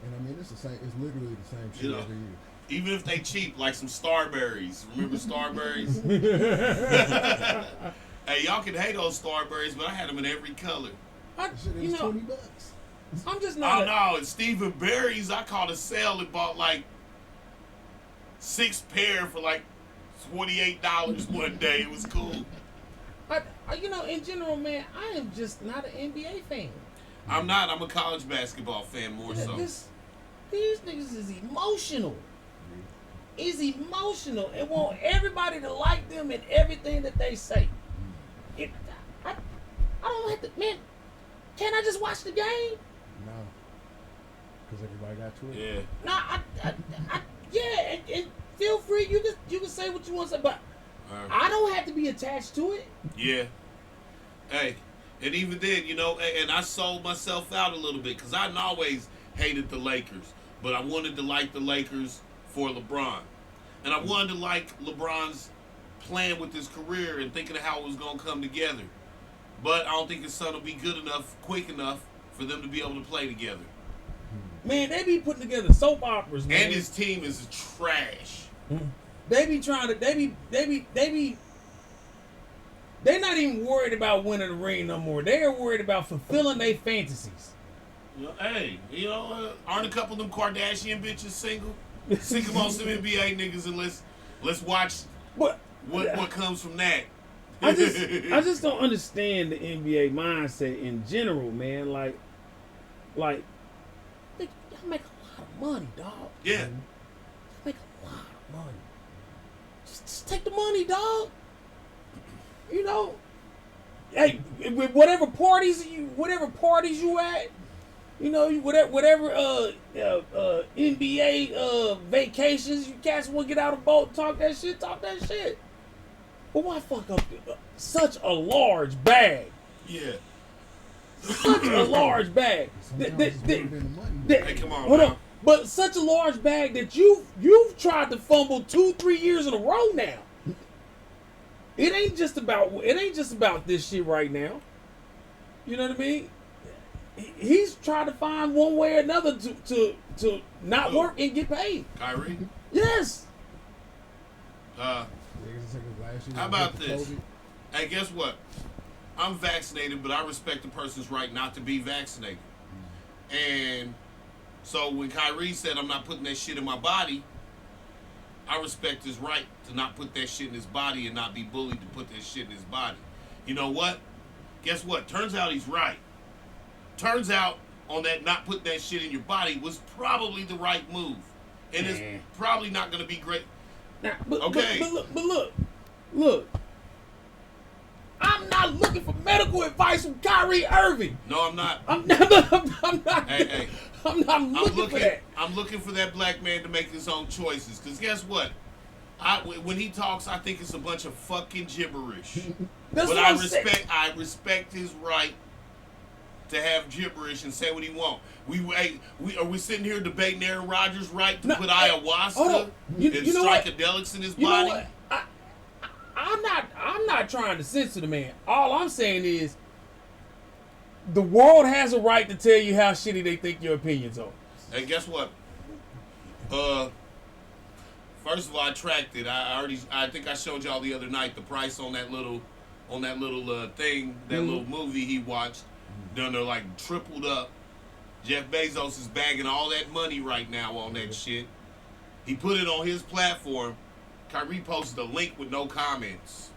And I mean, it's the same. It's literally the same shit You know, every year. even if they cheap, like some Starberries. Remember Starberries? Hey, y'all can hate on Starberries, but I had them in every color. Shit is $20. I'm just Oh not. no, and Stephen Berry's, I caught a sale and bought like 6 pair for like $28 one day. It was cool. In general, man, I am just not an NBA fan. I'm not. I'm a college basketball fan more so. These niggas is emotional. Is emotional and want everybody to like them and everything that they say. I don't have to, man. Can I just watch the game? No, because everybody got Twitter. Yeah. No, yeah, and feel free. You can say what you want to say, but I don't have to be attached to it. Yeah. Hey, and even then, and I sold myself out a little bit because I always hated the Lakers, but I wanted to like the Lakers for LeBron. And I wanted to like LeBron's plan with his career and thinking of how it was going to come together. but I don't think his son will be good enough, quick enough for them to be able to play together. Man, they be putting together soap operas, man. And his team is trash. They be trying to. They're not even worried about winning the ring no more. They're worried about fulfilling their fantasies. Hey, aren't a couple of them Kardashian bitches single? Stick them on some NBA niggas and let's watch But what comes from that. I just don't understand the NBA mindset in general, man. Like, y'all make a lot of money, dog. Yeah. Y'all make a lot of money. Just take the money, dog. You know, hey, with whatever parties you at, you know, whatever NBA vacations you cats want to get out of boat and talk that shit. But why fuck up such a large bag? Yeah. Such a large bag. Sometimes it's bigger than the money. Hey, come on, Hold now. on. But such a large bag that you've tried to fumble 2-3 years in a row now. It ain't just about this shit right now. You know what I mean? He's trying to find one way or another to not work and get paid. Kyrie? Yes. How about this? COVID. Hey, guess what? I'm vaccinated, but I respect the person's right not to be vaccinated. And so when Kyrie said I'm not putting that shit in my body, I respect his right to not put that shit in his body and not be bullied to put that shit in his body. You know what? Guess what? Turns out he's right. Turns out on that not putting that shit in your body was probably the right move. And it's probably not going to be great. Now, Okay. But look. I'm not looking for medical advice from Kyrie Irving. No, I'm not. I'm not. Hey. I'm not looking for that. I'm looking for that black man to make his own choices. Because guess what? When he talks, I think it's a bunch of fucking gibberish. That's But what I'm saying. I respect his right to have gibberish and say what he wants. Are we sitting here debating Aaron Rodgers' right to put ayahuasca and you know what? psychedelics in his You body? know what? I'm not trying to censor the man. All I'm saying is the world has a right to tell you how shitty they think your opinions are. Hey, guess what? First of all, I tracked it. I think I showed y'all the other night the price on that little thing, that little movie he watched. Done they're like tripled up. Jeff Bezos is bagging all that money right now on that shit. He put it on his platform. Kyrie posted a link with no comments.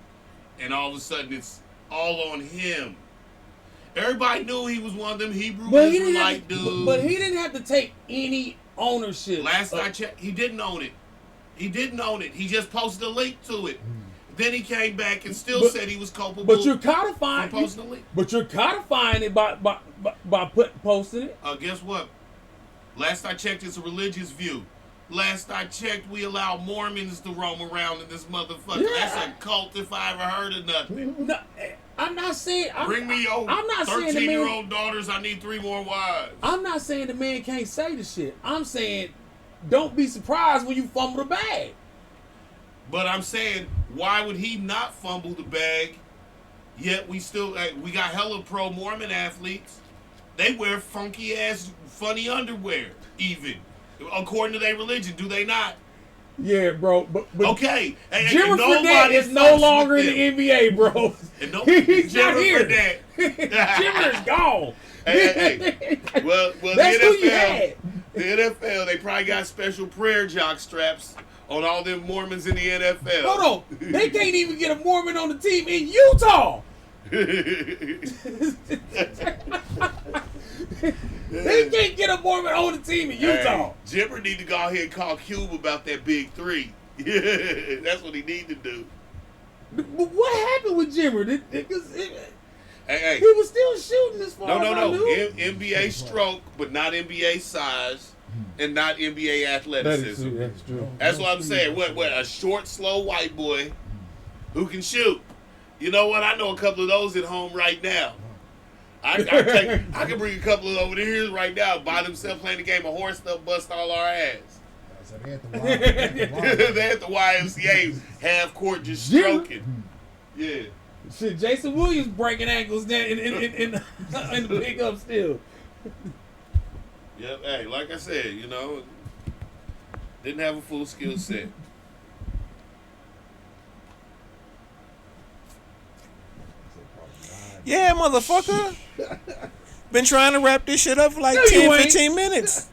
And all of a sudden it's all on him. Everybody knew he was one of them Hebrew Israelite dudes. But he didn't have to take any ownership. Last I checked, he didn't own it. He just posted a link to it. Then he came back and still said he was culpable. But you're codifying. for posting a link. But you're codifying it by posting it. Guess what? Last I checked, it's a religious view. Last I checked, we allow Mormons to roam around in this motherfucker. Yeah. That's a cult if I ever heard of nothing. No, I'm not saying. Bring me your I'm not saying the 13-year-old daughters. I need 3 more wives. I'm not saying the man can't say the shit. I'm saying don't be surprised when you fumble the bag. But I'm saying, why would he not fumble the bag? Yet we got hella pro Mormon athletes. They wear funky ass, funny underwear, even according to their religion. Do they not? Yeah, bro. But okay, Jimmy Fredette is no longer in the NBA, bro. He's not here. Jimmy's gone. Hey. Well, that's the who NFL, you had. The NFL, they probably got special prayer jock straps on all them Mormons in the NFL. Hold on, they can't even get a Mormon on the team in Utah. They can't get a Mormon on the team in Utah. Hey, Jimmer need to go ahead and call Cube about that big 3. That's what he need to do. But what happened with Jimmer? Hey. He was still shooting as far as I No. knew. NBA stroke, but not NBA size and not NBA athleticism. That's true. That's what I'm saying. What? A short, slow white boy who can shoot. You know what? I know a couple of those at home right now. I can bring a couple of over here right now by themselves playing the game of horse. They'll bust all our ass. So they at the They at the YMCA half court just stroking. Yeah. Shit, Jason Williams breaking ankles there in the pickup still. Yep. Hey, like I said, didn't have a full skill set. Yeah, motherfucker. Been trying to wrap this shit up for like No, you 10, ain't. 15 minutes.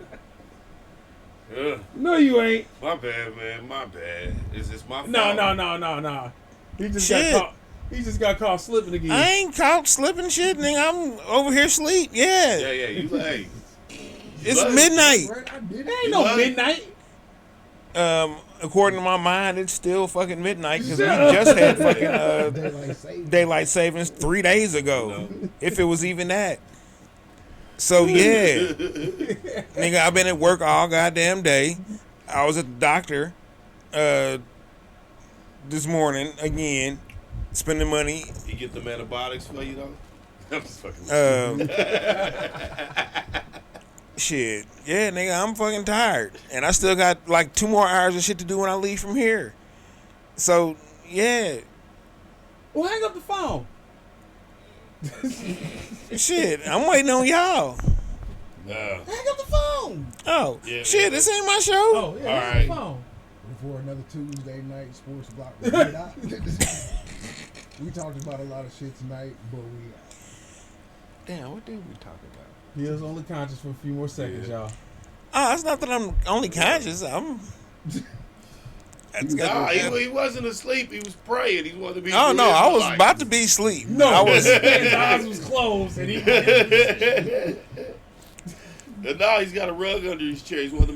Ugh. No, you ain't. My bad, man. My bad. Is this my fault? No. He just Shit. got caught. He just got caught slipping again. I ain't caught slipping shit, nigga. I'm over here asleep. Yeah. Yeah. You hey. It's Right. midnight. Right, I did It it. ain't no What? midnight. According to my mind, it's still fucking midnight because we Shut up. just had fucking Daylight savings. daylight savings 3 days ago, if it was even that. So yeah, nigga, I've been at work all goddamn day. I was at the doctor this morning again, spending money. You get the antibiotics for you though. I'm just fucking. Shit, yeah, nigga, I'm fucking tired, and I still got like 2 more hours of shit to do when I leave from here. So yeah, Well, hang up the phone. shit, I'm waiting on y'all. Hang up the phone. Oh Yeah, shit, yeah. this ain't my show. Oh, yeah, All hang right. up the phone. Before another Tuesday night sports block. We get out. We talked about a lot of shit tonight, but we Damn, what did we talk about? He was only conscious for a few more seconds, y'all. Oh, it's not that I'm only conscious. I'm. That's Nah, good. he wasn't asleep. He was praying. He wanted to be. Oh no, I was about to be asleep. No, I was. his eyes was closed, and he. And now he's got a rug under his chair. He's one of the